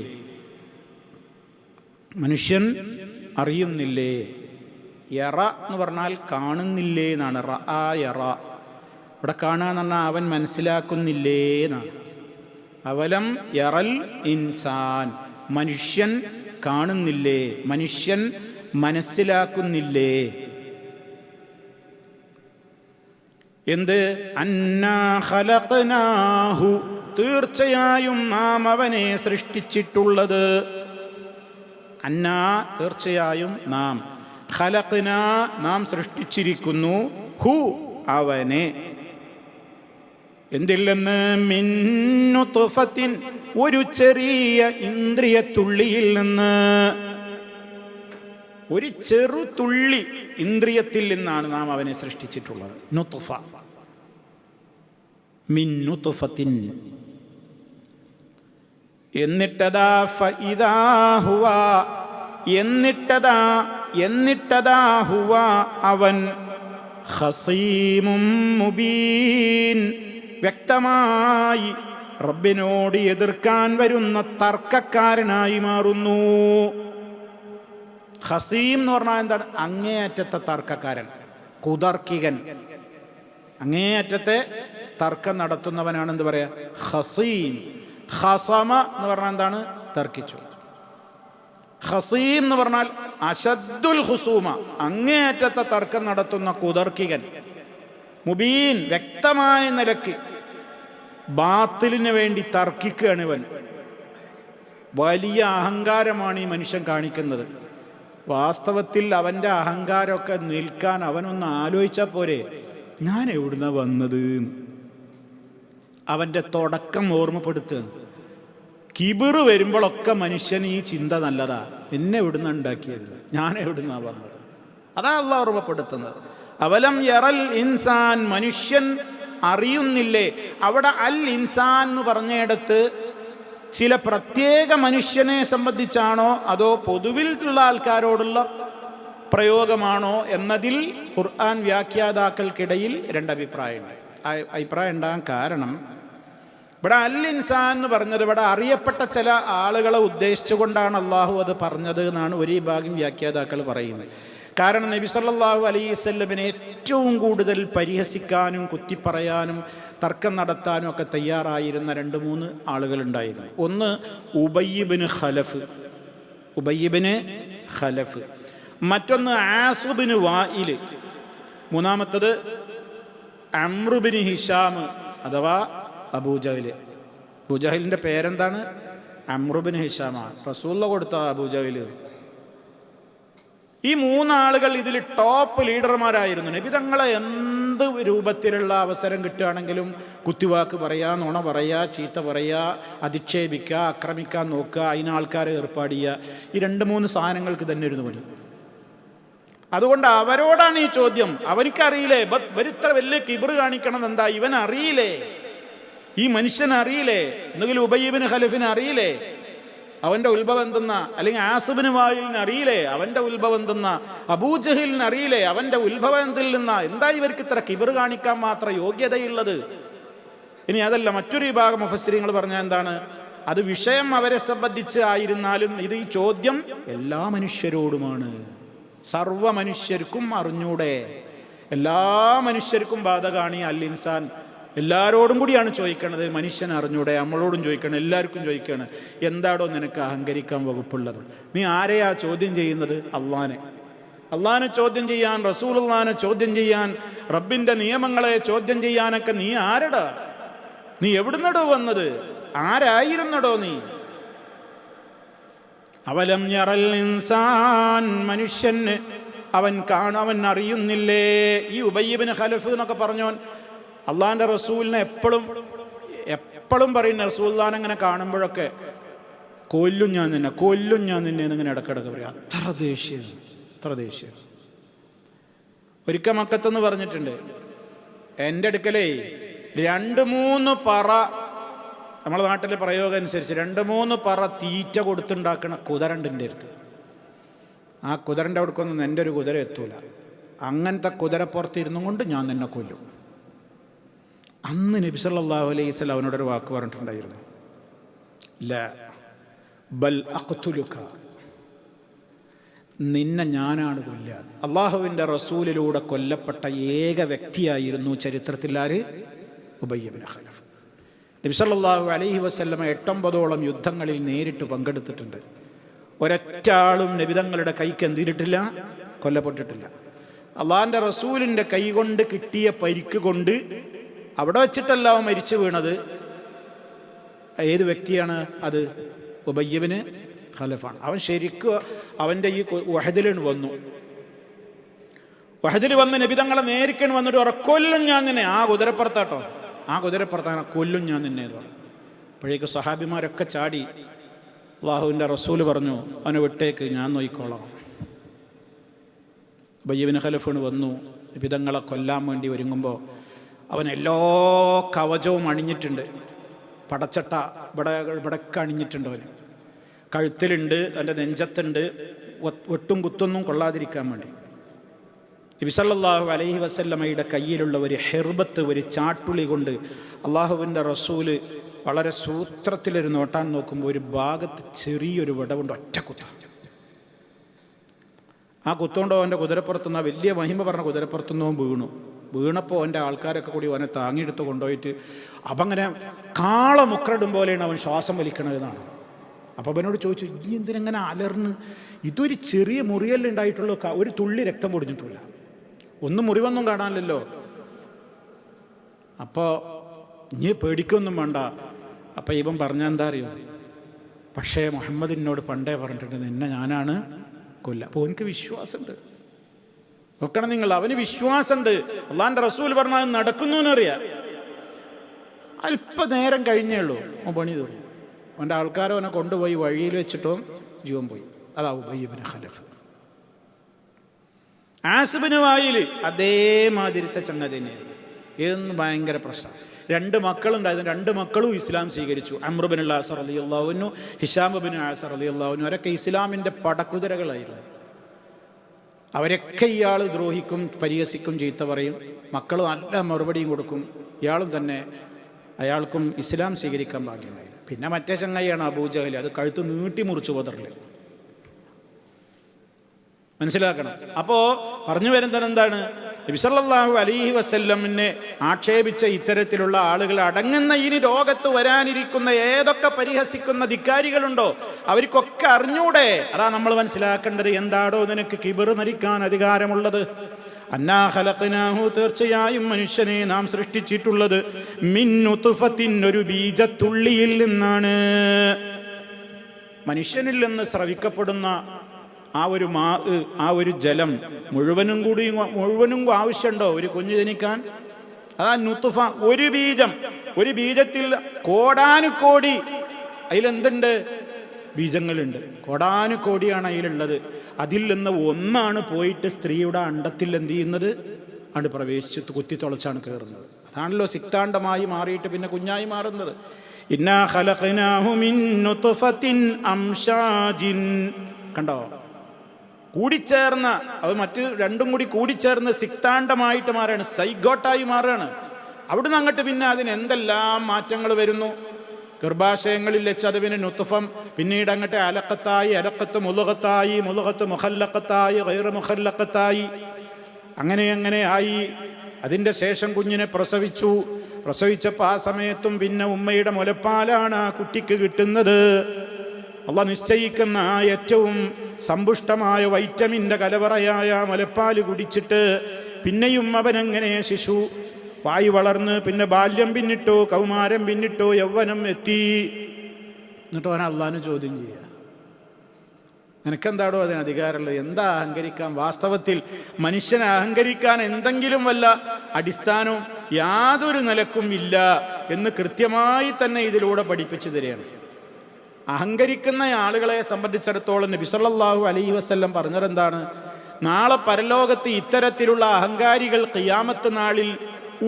മനുഷ്യൻ അറിയുന്നില്ലേ? യറ എന്ന് പറഞ്ഞാൽ കാണുന്നില്ലേ എന്നാണ്. റആ യറ, ഇവിടെ കാണുക എന്ന് പറഞ്ഞാൽ അവൻ മനസ്സിലാക്കുന്നില്ലേ എന്നാണ്. അവലം യറൽ ഇൻസാൻ, മനുഷ്യൻ കാണുന്നില്ലേ, മനുഷ്യൻ മനസ്സിലാക്കുന്നില്ലേ? എന്ത്? അന്നാ ഖലഖനാഹു, തീർച്ചയായും നാം അവനെ സൃഷ്ടിച്ചിട്ടുള്ളത്. അന്നാ, തീർച്ചയായും നാം, ഖലഖ്നാ, നാം സൃഷ്ടിച്ചിരിക്കുന്നു, ഹു, അവനെ. എന്തിൽ നിന്ന്? മിൻ നുത്ഫത്തിൻ, ഒരു ചെറിയ ഇന്ദ്രിയത്തുള്ളിയിൽ നിന്ന്. ഒരു ചെറുതുള്ളി ഇന്ദ്രിയത്തിൽ നിന്നാണ് നാം അവനെ സൃഷ്ടിച്ചിട്ടുള്ളത്. നുത്ഫ, മിൻ നുത്ഫത്തിൻ. എന്നിട്ടതാ ഫഇദാ ഹുവ, എന്നിട്ടതാ ഹുവ, അവൻ, ഖസീമും മുബീൻ, വ്യക്തമായി റബ്ബിനോട് എതിർക്കാൻ വരുന്ന തർക്കക്കാരനായി മാറുന്നു. ഖസീം എന്ന് പറഞ്ഞാൽ എന്താണ്? അങ്ങേയറ്റത്തെ തർക്കക്കാരൻ, കുതർക്കികൻ, അങ്ങേയറ്റത്തെ തർക്കം നടത്തുന്നവനാണ് എന്ത് പറയാ? ഖസീം. ഖസമ എന്ന് പറഞ്ഞാൽ എന്താണ്? തർക്കിച്ചു. ഖസീം എന്ന് പറഞ്ഞാൽ അശദ്ദുൽ ഖുസൂമ, അങ്ങേയറ്റത്തെ തർക്കം നടത്തുന്ന കുതർക്കികൻ. മുബീൻ, വ്യക്തമായ നിലയ്ക്ക് ബാത്തിലിന് വേണ്ടി തർക്കിക്കുകയാണ് ഇവൻ. വലിയ അഹങ്കാരമാണ് ഈ മനുഷ്യൻ കാണിക്കുന്നത്. വാസ്തവത്തിൽ അവൻ്റെ അഹങ്കാരമൊക്കെ നിൽക്കാൻ അവനൊന്ന് ആലോചിച്ചാൽ പോരെ, ഞാൻ എവിടുന്നാ വന്നത്? അവൻ്റെ തുടക്കം ഓർമ്മപ്പെടുത്തുകയാണ്. കിബിറ് വരുമ്പോഴൊക്കെ മനുഷ്യന് ഈ ചിന്ത നല്ലതാ, എന്നെ എവിടുന്ന ഉണ്ടാക്കിയത്, ഞാൻ എവിടുന്നാ വന്നത്, അതാ അള്ളാഹ് ഓർമ്മപ്പെടുത്തുന്നത്. അവലം യറൽ ഇൻസാൻ, മനുഷ്യൻ അറിയുന്നില്ലേ? അവിടെ അൽ ഇൻസാൻ എന്ന് പറഞ്ഞിടത്ത് ചില പ്രത്യേക മനുഷ്യനെ സംബന്ധിച്ചാണോ അതോ പൊതുവിലുള്ള ആൾക്കാരോടുള്ള പ്രയോഗമാണോ എന്നതിൽ ഖുർആൻ വ്യാഖ്യാതാക്കൾക്കിടയിൽ രണ്ടഭിപ്രായമുണ്ട്. അഭിപ്രായം ഉണ്ടാകാൻ കാരണം, ഇവിടെ അൽ ഇൻസാൻ എന്ന് പറഞ്ഞത് ഇവിടെ അറിയപ്പെട്ട ചില ആളുകളെ ഉദ്ദേശിച്ചുകൊണ്ടാണ് അള്ളാഹു അത് പറഞ്ഞത് എന്നാണ് ഒരു ഭാഗം വ്യാഖ്യാതാക്കൾ പറയുന്നത്. കാരണം നബി സല്ലല്ലാഹു അലൈഹി വസല്ലമിനെ ഏറ്റവും കൂടുതൽ പരിഹസിക്കാനും കുത്തിപ്പറയാനും തർക്കം നടത്താനും ഒക്കെ തയ്യാറായിരുന്ന 2-3 ആളുകളുണ്ടായിരുന്നു. ഒന്ന് ഉബയ്യ് ഇബ്നു ഖലഫ്, മറ്റൊന്ന് ആസ് ഇബ്നു വാഇൽ, മൂന്നാമത്തത് അംർ ഇബ്നു ഹിഷാം അഥവാ അബൂജഹൽ. അബൂജഹലിൻ്റെ പേരെന്താണ്? അംർ ഇബ്നു ഹിഷാമാണ്. റസൂലുള്ള കൊടുത്ത അബൂജഹൽ. ഈ 3 ആളുകൾ ഇതിൽ ടോപ്പ് ലീഡർമാരായിരുന്നു. നബി തങ്ങളെ എന്ത് രൂപത്തിലുള്ള അവസരം കിട്ടുകയാണെങ്കിലും കുത്തിവാക്ക് പറയുക, നുണ പറയുക, ചീത്ത പറയുക, അധിക്ഷേപിക്കുക, ആക്രമിക്കാൻ നോക്കുക, അതിന് ആൾക്കാരെ ഏർപ്പാട് ചെയ്യുക, ഈ 2-3 സാധനങ്ങൾക്ക് തന്നെ ഇരുന്ന് പണി. അതുകൊണ്ട് അവരോടാണ് ഈ ചോദ്യം. അവനിക്കറിയില്ലേ ഇവരിത്ര വലിയ കിബിറ് കാണിക്കണം എന്താ? ഇവൻ അറിയില്ലേ? ഈ മനുഷ്യൻ അറിയില്ലേ? എന്തെങ്കിലും ഉബയ്യ് ഇബ്നു ഖലഫിന് അറിയില്ലേ അവൻ്റെ ഉത്ഭവം എന്തെന്ന? അല്ലെങ്കിൽ ആസ് ഇബ്നു വായിലിന് അറിയില്ലേ അവൻ്റെ ഉത്ഭവം എന്തെന്ന? അബൂജഹലിന് അറിയില്ലേ അവൻ്റെ ഉത്ഭവം എന്തിൽ നിന്നാ? എന്താ ഇവർക്ക് ഇത്ര കിബിറ് കാണിക്കാൻ മാത്രം യോഗ്യതയുള്ളത്? ഇനി അതല്ല, മറ്റൊരു വിഭാഗം മുഫസ്സിരീങ്ങൾ പറഞ്ഞാൽ എന്താണ്? അത് വിഷയം അവരെ സംബന്ധിച്ച് ആയിരുന്നാലും ഇത് ഈ ചോദ്യം എല്ലാ മനുഷ്യരോടുമാണ്. സർവ മനുഷ്യർക്കും അറിഞ്ഞൂടെ? എല്ലാ മനുഷ്യർക്കും ബാധകാണ് ഈ അൽ ഇൻസാൻ. എല്ലാവരോടും കൂടിയാണ് ചോദിക്കണത്. മനുഷ്യൻ അറിഞ്ഞൂടെ? നമ്മളോടും ചോദിക്കണം, എല്ലാവർക്കും ചോദിക്കണം. എന്താടോ നിനക്ക് അഹങ്കരിക്കാൻ വകുപ്പുള്ളത്? നീ ആരെയാ ചോദ്യം ചെയ്യുന്നത്? അള്ളാനെ ചോദ്യം ചെയ്യാൻ, റസൂലുള്ളാഹിനെ ചോദ്യം ചെയ്യാൻ, റബ്ബിൻ്റെ നിയമങ്ങളെ ചോദ്യം ചെയ്യാനൊക്കെ നീ ആരടാ? നീ എവിടുന്നടോ വന്നത്? ആരായിരുന്നടോ നീ? അവലം യറൽ ഇൻസാൻ, മനുഷ്യന് അവൻ അറിയുന്നില്ലേ? ഈ ഉബയ്യ് ഇബ്നു ഖലഫ് എന്നൊക്കെ പറഞ്ഞോൻ അള്ളാഹിൻ്റെ റസൂലിനെ എപ്പോഴും പറയുന്ന, റസൂലുള്ളാഹിനെ അങ്ങനെ കാണുമ്പോഴൊക്കെ കൊല്ലും ഞാൻ നിന്നെ എന്നിങ്ങനെ ഇടക്കിടക്ക് പറയും. അത്ര ദേഷ്യം. ഒരിക്കൽ മക്കത്തെന്ന് പറഞ്ഞിട്ടുണ്ട്, എൻ്റെ അടുക്കലേ 2-3 പറ, നമ്മളെ നാട്ടിലെ പ്രയോഗം അനുസരിച്ച് 2-3 പറ തീറ്റ കൊടുത്തുണ്ടാക്കണ കുതിരണ്ട് എൻ്റെ അടുത്ത്. ആ കുതിരൻ്റെ അവിടേക്കൊന്നും എൻ്റെ ഒരു കുതിര എത്തൂല. അങ്ങനത്തെ കുതിരപ്പുറത്ത് ഇരുന്നും കൊണ്ട് ഞാൻ നിന്നെ കൊല്ലും. അന്ന് നബി സല്ലല്ലാഹു അലൈഹി വസല്ലം അവനോടൊരു വാക്ക് പറഞ്ഞിട്ടുണ്ടായിരുന്നു, ലാ ബൽ അഖ്തുലുക, നിന്നെ ഞാനാണ് കൊല്ലുക. അള്ളാഹുവിൻ്റെ റസൂലിലൂടെ കൊല്ലപ്പെട്ട ഏക വ്യക്തിയായിരുന്നു ചരിത്രത്തിൽ ആര്? ഉബയ്യ് ഇബ്നു ഖലഫ്. നബി സല്ലല്ലാഹു അലൈഹി വസല്ലം 8-9ഓളം യുദ്ധങ്ങളിൽ നേരിട്ട് പങ്കെടുത്തിട്ടുണ്ട്. ഒരൊറ്റ ആളും നബി തങ്ങളുടെ കൈക്ക് എന്തിയിട്ടില്ല, കൊല്ലപ്പെട്ടിട്ടില്ല. അള്ളാഹിൻ്റെ റസൂലിൻ്റെ കൈ കൊണ്ട് കിട്ടിയ പരിക്ക് കൊണ്ട് അവിടെ വെച്ചിട്ടല്ല അവൻ മരിച്ചു വീണത്. ഏത് വ്യക്തിയാണ് അത്? ഉബയ്യ് ഇബ്നു ഖലഫാണ്. അവൻ ശരിക്കും അവൻ്റെ ഈ വഹദിൽ വന്നു. വഹദിൽ വന്ന് നബി തങ്ങളെ നേരിക്കാൻ വന്നിട്ട് കൊല്ലും ഞാൻ നിന്നെ. ആ കുതിരപ്പുറത്താണ് കൊല്ലും ഞാൻ നിന്നെ എന്ന് പറഞ്ഞു. അപ്പോഴേക്ക് സഹാബിമാരൊക്കെ ചാടി. അള്ളാഹുവിൻ്റെ റസൂല് പറഞ്ഞു, അവനെ വിട്ടേക്ക്, ഞാൻ നോക്കിക്കോളാം. ഉബയ്യ് ഇബ്നു ഖലഫ് വന്നു. നബി തങ്ങളെ കൊല്ലാൻ വേണ്ടി ഒരുങ്ങുമ്പോൾ അവൻ എല്ലാ കവചവും അണിഞ്ഞിട്ടുണ്ട്. പടച്ചട്ട ഇവിടൊക്കെ അണിഞ്ഞിട്ടുണ്ട്. അവന് കഴുത്തിലുണ്ട്, എൻ്റെ നെഞ്ചത്തുണ്ട്, വെട്ടും കുത്തൊന്നും കൊള്ളാതിരിക്കാൻ വേണ്ടി. നബി സല്ലല്ലാഹു അലൈഹി വസല്ലമയുടെ കയ്യിലുള്ള ഒരു ഹെർബത്ത്, ഒരു ചാട്ടുളി കൊണ്ട് അള്ളാഹുവിൻ്റെ റസൂല് വളരെ സൂത്രത്തിലൊരു നോട്ടാൻ നോക്കുമ്പോൾ ഒരു ഭാഗത്ത് ചെറിയൊരു വിടവുണ്ട്, ഒറ്റ കുത്ത. ആ കുത്തോണ്ടോ അവൻ്റെ കുതിരപ്പുറത്തുനിന്ന്, വലിയ മഹിമ പറഞ്ഞ കുതിരപ്പുറത്തുനിന്ന് വീണപ്പോൾ അവൻ്റെ ആൾക്കാരൊക്കെ കൂടി അവനെ താങ്ങിയെടുത്ത് കൊണ്ടുപോയിട്ട് അപ്പം അങ്ങനെ കാളമുക്രടും പോലെയാണ് അവൻ ശ്വാസം വലിക്കണതെന്നാണ്. അപ്പോൾ അവനോട് ചോദിച്ചു, ഈ എന്തിനെങ്ങനെ അലർന്ന്? ഇതൊരു ചെറിയ മുറിയല്ലേ ഉണ്ടായിട്ടുള്ളൂ, ഒരു തുള്ളി രക്തം പൊടിഞ്ഞിട്ടില്ല, ഒന്നും മുറിവൊന്നും കാണാനില്ലല്ലോ. അപ്പോൾ ഇനി പേടിക്കൊന്നും വേണ്ട. അപ്പം ഇവൻ പറഞ്ഞാൽ എന്താ അറിയോ, പക്ഷേ മുഹമ്മദിനോട് പണ്ടേ പറഞ്ഞിട്ടുണ്ട് നിന്നെ ഞാനാണ് കൊല്ല. അപ്പോൾ എനിക്ക് വിശ്വാസമുണ്ട്. നോക്കണം നിങ്ങൾ, അവന് വിശ്വാസമുണ്ട്. അള്ളാന്റെ റസൂൽ പറഞ്ഞാൽ നടക്കുന്നു എന്നറിയാം. അല്പനേരം കഴിഞ്ഞേ ഉള്ളൂ അവൻ പണി തീർന്നു. അവൻ്റെ ആൾക്കാരെ അവനെ കൊണ്ടുപോയി വഴിയിൽ വെച്ചിട്ടോ ജീവൻ പോയി. അതാ ഉബയ്യ് ഇബ്നു ഖലഫ്. ആസിബിന് വായിൽ അതേമാതിരിത്തെ ചങ്ങല തന്നെയായിരുന്നു. ഇതൊന്നും ഭയങ്കര പ്രശ്നം. 2 മക്കളുണ്ടായിരുന്നു. 2 മക്കളും ഇസ്ലാം സ്വീകരിച്ചു. അംർ ബിൻ ആസ് റളിയല്ലാഹു അൻഹു, ഹിശാം ബിൻ ആസ് റളിയല്ലാഹു അൻഹു, അവരൊക്കെ ഇസ്ലാമിൻ്റെ പടക്കുതിരകളായിരുന്നു. അവരൊക്കെ ഇയാൾ ദ്രോഹിക്കും, പരിഹസിക്കും, ചീത്ത പറയും. മക്കൾ നല്ല മറുപടിയും കൊടുക്കും. ഇയാളും തന്നെ, അയാൾക്കും ഇസ്ലാം സ്വീകരിക്കാൻ ഭാഗ്യമുണ്ടായില്ല. പിന്നെ മറ്റേ ചങ്ങായിയാണ് അബൂജഹൽ. അത് കഴുത്ത് നീട്ടി മുറിച്ചു പോതറില്ല. മനസ്സിലാക്കണം. അപ്പോൾ പറഞ്ഞു വരുന്നത് എന്താണ്? നബി സല്ലല്ലാഹു അലൈഹി വസല്ലമിനെ ആക്ഷേപിച്ച ഇത്തരത്തിലുള്ള ആളുകൾ അടങ്ങുന്ന ഇനി ലോകത്ത് വരാനിരിക്കുന്ന ഏതൊക്കെ പരിഹസിക്കുന്ന ധിക്കാരികളുണ്ടോ അവർക്കൊക്കെ അറിഞ്ഞൂടെ? അതാ നമ്മൾ മനസ്സിലാക്കേണ്ടത്. എന്താടോ നിനക്ക് കിബർ നരിക്കാൻ അധികാരമുള്ളത്? അന്നാ ഖലഖനാഹു, തീർച്ചയായും മനുഷ്യനെ നാം സൃഷ്ടിച്ചിട്ടുള്ളത് മിൻ നുത്ഫത്തിൻ, ഒരു ബീജത്തുള്ളിയിൽ നിന്നാണ്. മനുഷ്യനിൽ നിന്ന് സ്രവിക്കപ്പെടുന്ന ആ ഒരു ആ ഒരു ജലം മുഴുവനും ആവശ്യമുണ്ടോ ഒരു കുഞ്ഞ് ജനിക്കാൻ? അതാ നുത്ഫ, ഒരു ബീജം. ഒരു ബീജത്തിൽ കോടാനുകോടി, അതിലെന്തുണ്ട്? ബീജങ്ങളുണ്ട്. കോടാനുകോടിയാണ് അതിലുള്ളത്. അതിൽ നിന്ന് ഒന്നാണ് പോയിട്ട് സ്ത്രീയുടെ അണ്ടത്തിൽ എന്ത് ചെയ്യുന്നത്? ആണ് പ്രവേശിച്ച് കുത്തിത്തുളച്ചാണ് കയറുന്നത്. അതാണല്ലോ സിക്താണ്ഡമായി മാറിയിട്ട് പിന്നെ കുഞ്ഞായി മാറുന്നത്. ഇന്നാ ഖലഖനാഹു മിൻ നുത്ഫത്തിൻ അംശാജിൻ. കണ്ടോ? കൂടിച്ചേർന്ന, അത് മറ്റ് രണ്ടും കൂടി കൂടിച്ചേർന്ന് സിക്താണ്ഡമായിട്ട് മാറുകയാണ്, സൈഗോട്ടായി മാറുകയാണ്. അവിടുന്ന് അങ്ങോട്ട് പിന്നെ അതിന് എന്തെല്ലാം മാറ്റങ്ങൾ വരുന്നു. ഗർഭാശയങ്ങളിൽ വെച്ച് അത് പിന്നെ നുത്ഫം, പിന്നീട് അങ്ങോട്ട് അലക്കത്തായി, അലക്കത്ത് മുലുകത്തായി, മുലുകത്ത് മുഖല്ലക്കത്തായി, ഗൈറ മുഖല്ലക്കത്തായി, അങ്ങനെ ആയി. അതിൻ്റെ ശേഷം കുഞ്ഞിനെ പ്രസവിച്ചപ്പോൾ ആ സമയത്തും പിന്നെ ഉമ്മയുടെ മുലപ്പാലാണ് ആ കുട്ടിക്ക് കിട്ടുന്നത്. അള്ളാഹ് നിശ്ചയിക്കുന്ന ആ ഏറ്റവും സമ്പുഷ്ടമായ വൈറ്റമിൻ്റെ കലവറയായ മുലപ്പാൽ കുടിച്ചിട്ട് പിന്നെയും അവനെങ്ങനെ ശിശു വായി വളർന്ന് പിന്നെ ബാല്യം പിന്നിട്ടോ, കൗമാരം പിന്നിട്ടോ, യൗവനം എത്തി. എന്നിട്ട് അവൻ അള്ളാഹിനെ ചോദ്യം ചെയ്യുക, നിനക്കെന്താടോ അതിന് അധികാരമുള്ളത്? എന്താ അഹങ്കരിക്കാൻ? വാസ്തവത്തിൽ മനുഷ്യനെ അഹങ്കരിക്കാൻ എന്തെങ്കിലും വല്ല അടിസ്ഥാനവും യാതൊരു നിലക്കും ഇല്ല എന്ന് കൃത്യമായി തന്നെ ഇതിലൂടെ പഠിപ്പിച്ചു തരികയാണ്. അഹങ്കരിക്കുന്ന ആളുകളെ സംബന്ധിച്ചിടത്തോളം നബി സല്ലല്ലാഹു അലൈഹി വസല്ലം പറഞ്ഞതെന്താണ്? നാളെ പരലോകത്ത് ഇത്തരത്തിലുള്ള അഹങ്കാരികൾ ഖിയാമത്ത് നാളിൽ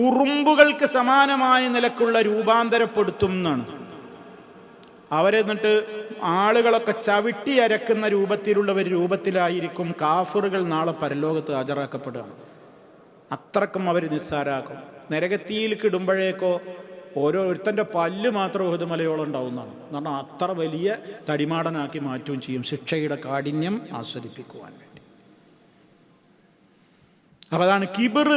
ഉറുമ്പുകൾക്ക് സമാനമായ നിലക്കുള്ള രൂപാന്തരപ്പെടുത്തും എന്നാണ്. അവരെന്നിട്ട് ആളുകളൊക്കെ ചവിട്ടി അരക്കുന്ന രൂപത്തിലായിരിക്കും കാഫിറുകൾ നാളെ പരലോകത്ത് ഹാജരാക്കപ്പെടുകയാണ്. അത്രക്കും അവർ നിസ്സാരാക്കും. നരകത്തിയിൽ കിടുമ്പോഴേക്കോ ഓരോരുത്തൻ്റെ പല്ല് മാത്രം ഉഹദ് മലയോളം ഉണ്ടാവുന്നതാണ്. എന്ന് പറഞ്ഞാൽ അത്ര വലിയ തടിമാടനാക്കി മാറ്റുകയും ചെയ്യും, ശിക്ഷയുടെ കാഠിന്യം ആസ്വദിപ്പിക്കുവാൻ വേണ്ടി. അപ്പം അതാണ് കിബർ.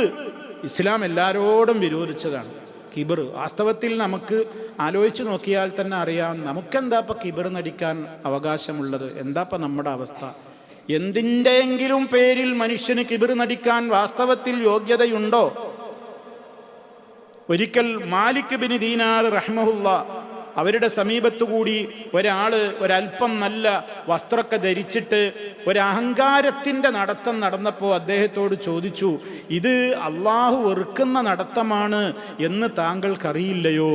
ഇസ്ലാം എല്ലാവരോടും വിരോധിച്ചതാണ് കിബർ. വാസ്തവത്തിൽ നമുക്ക് ആലോചിച്ച് നോക്കിയാൽ തന്നെ അറിയാം നമുക്കെന്താ ഇപ്പം കിബർ നടിക്കാൻ അവകാശമുള്ളത്? എന്താ ഇപ്പം നമ്മുടെ അവസ്ഥ? എന്തിൻ്റെയെങ്കിലും പേരിൽ മനുഷ്യന് കിബർ നടിക്കാൻ വാസ്തവത്തിൽ യോഗ്യതയുണ്ടോ? ഒരിക്കൽ മാലിക് ബിൻ ദീനാർ റഹ്മഹുല്ല അവരുടെ സമീപത്തുകൂടി ഒരല്പം നല്ല വസ്ത്രമൊക്കെ ധരിച്ചിട്ട് ഒരഹങ്കാരത്തിൻ്റെ നടത്തം നടന്നപ്പോൾ അദ്ദേഹത്തോട് ചോദിച്ചു, ഇത് അള്ളാഹു വെറുക്കുന്ന നടത്തമാണ് എന്ന് താങ്കൾക്കറിയില്ലയോ?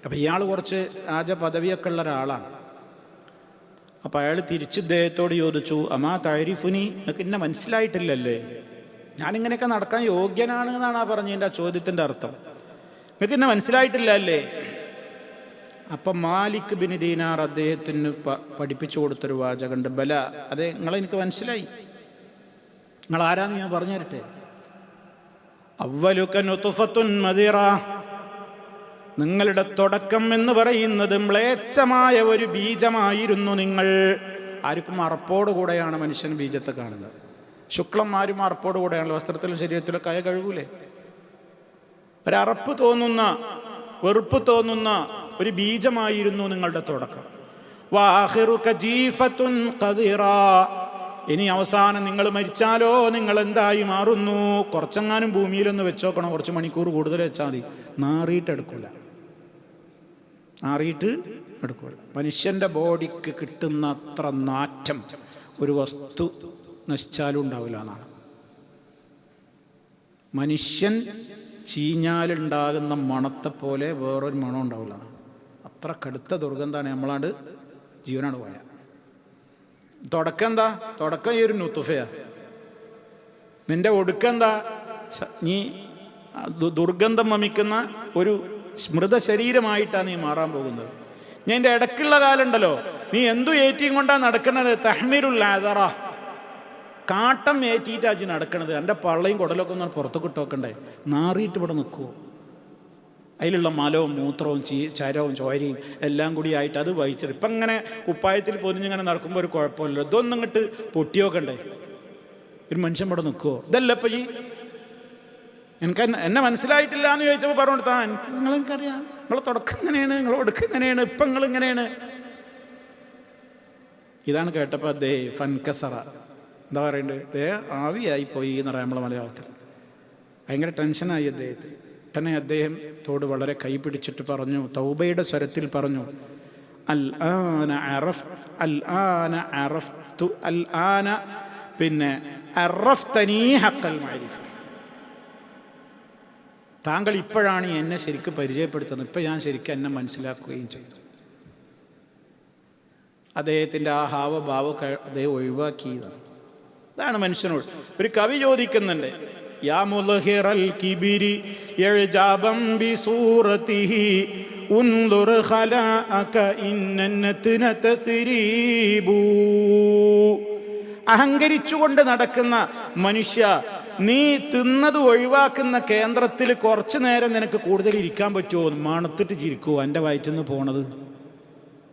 അപ്പം ഇയാൾ കുറച്ച് രാജപദവിയൊക്കെ ഉള്ള ഒരാളാണ്. അപ്പം അയാൾ തിരിച്ച് ഇദ്ദേഹത്തോട് ചോദിച്ചു, അമാ താരിഫുനി, നിങ്ങൾക്ക് എന്നെ മനസ്സിലായിട്ടില്ലല്ലേ? ഞാനിങ്ങനെയൊക്കെ നടക്കാൻ യോഗ്യനാണ് എന്നാണ് ആ പറഞ്ഞതിൻ്റെ ആ ചോദ്യത്തിൻ്റെ അർത്ഥം. നിങ്ങൾക്ക് എന്നെ മനസ്സിലായിട്ടില്ല അല്ലേ? അപ്പം മാലിക് ബിൻ ദീനാർ അദ്ദേഹത്തിന് പഠിപ്പിച്ചു കൊടുത്തൊരു വാചകമുണ്ട്, ബല, അതെ, നിങ്ങളെനിക്ക് മനസ്സിലായി. നിങ്ങൾ ആരാന്ന് ഞാൻ പറഞ്ഞു തരട്ടെ. അവ്വലുക നുത്ഫത്തുൻ മദിറ, നിങ്ങളുടെ തുടക്കം എന്ന് പറയുന്നത് മ്ലേച്ഛമായ ഒരു ബീജമായിരുന്നു. നിങ്ങൾ ആർക്കും അറപ്പോടുകൂടെയാണ് മനുഷ്യൻ ബീജത്തെ കാണുന്നത്. ശുക്ലന്മാരും അറപ്പോട് കൂടെയാണല്ലോ വസ്ത്രത്തിലും ശരീരത്തിലും കൈ കഴുകൂലേ. ഒരറപ്പ് തോന്നുന്ന, വെറുപ്പ് തോന്നുന്ന ഒരു ബീജമായിരുന്നു നിങ്ങളുടെ തുടക്കം. വആഖിറുക ജീഫത്തുൻ ഖദിറാ. ഇനി അവസാനം നിങ്ങൾ മരിച്ചാലോ നിങ്ങൾ എന്തായി മാറുന്നു? കുറച്ചെങ്ങാനും ഭൂമിയിലൊന്ന് വെച്ചോക്കണം, കുറച്ച് മണിക്കൂർ കൂടുതൽ വെച്ചാൽ മതി, നാറിയിട്ട് എടുക്കൂല. മനുഷ്യൻ്റെ ബോഡിക്ക് കിട്ടുന്ന അത്ര നാറ്റം ഒരു വസ്തു നശിച്ചാലും ഉണ്ടാവില്ല എന്നാണ്. മനുഷ്യൻ ചീഞ്ഞാലുണ്ടാകുന്ന മണത്തെ പോലെ വേറൊരു മണം ഉണ്ടാവില്ല. അത്ര കടുത്ത ദുർഗന്ധാണ്. നമ്മളാണ്ട് ജീവനാണ് പോയ. തുടക്കം എന്താ? തുടക്കം ഈ ഒരു നുത്തുഫയാ. നിന്റെ ഒടുക്കെന്താ? നീ ദുർഗന്ധം വമിക്കുന്ന ഒരു മൃതശരീരമായിട്ടാണ് നീ മാറാൻ പോകുന്നത്. ഞാൻ എൻ്റെ ഇടയ്ക്കുള്ള കാലം ഉണ്ടല്ലോ, നീ എന്തു ഏറ്റിയും കൊണ്ടാണ് നടക്കണത്? തഹ്മീരുൽ അദറ, കാട്ടം ഏറ്റിയിട്ടാച്ച് നടക്കണത്. എൻ്റെ പള്ളയും കുടലൊക്കെ ഒന്ന് പുറത്തൊക്കെ ഇട്ടോക്കണ്ടേ? നാറിയിട്ട് ഇവിടെ നിൽക്കുമോ? അതിലുള്ള മലവും മൂത്രവും ചരവും ചോരയും എല്ലാം കൂടി ആയിട്ട് അത് വഹിച്ചിട്ട് ഇപ്പം ഇങ്ങനെ കുപ്പായത്തിൽ പൊതിഞ്ഞിങ്ങനെ നടക്കുമ്പോൾ ഒരു കുഴപ്പമില്ല. ഇതൊന്നും ഇങ്ങോട്ട് പൊട്ടിയോക്കണ്ടേ? ഒരു മനുഷ്യൻ ഇവിടെ നിൽക്കുമോ? ഇതല്ല ഇപ്പം എന്നെ മനസ്സിലായിട്ടില്ല എന്ന് ചോദിച്ചപ്പോൾ പറഞ്ഞു കൊടുത്താ നിങ്ങളെനിക്കറിയാം, നിങ്ങളെ തുടക്കം ഇങ്ങനെയാണ്, നിങ്ങൾ ഒടുക്കം ഇങ്ങനെയാണ്, ഇപ്പം നിങ്ങളിങ്ങനെയാണ്. ഇതാണ് കേട്ടപ്പോൾ ഫൻകസറ, എന്താ പറയണ്ടത്, ആവിയായിപ്പോയി എന്ന് പറയാം നമ്മളെ മലയാളത്തിൽ. ഭയങ്കര ടെൻഷനായി അദ്ദേഹത്തിന്. ഉടനെ അദ്ദേഹത്തോട് വളരെ കൈപിടിച്ചിട്ട് പറഞ്ഞു, തൗബയുടെ സ്വരത്തിൽ പറഞ്ഞു, പിന്നെ താങ്കൾ ഇപ്പോഴാണ് എന്നെ ശരിക്കും പരിചയപ്പെടുത്തുന്നത്, ഇപ്പം ഞാൻ ശരിക്കും എന്നെ മനസ്സിലാക്കുകയും ചെയ്തു. അദ്ദേഹത്തിൻ്റെ ആ ഹാവഭാവമൊക്കെ അദ്ദേഹം ഒഴിവാക്കിയതാണ്. ഇതാണ് മനുഷ്യനോട്. ഒരു കവി ചോദിക്കുന്നുണ്ട്, യാ മുൽഹിറൽ കിബിരി യഅജബൻ ബിസൂറതിഹി ഉൻദുർ ഖലാഅക ഇന്നന്നത്ന തസ്രീബു. അഹങ്കരിച്ചുകൊണ്ട് നടക്കുന്ന മനുഷ്യ, നീ തിന്നത് ഒഴിവാക്കുന്ന കേന്ദ്രത്തിൽ കുറച്ചു നേരം നിനക്ക് കൂടുതൽ ഇരിക്കാൻ പറ്റുമോ? മണത്തിട്ട് ചിരിക്കുമോ എൻ്റെ വയറ്റിൽ നിന്ന് പോണത്?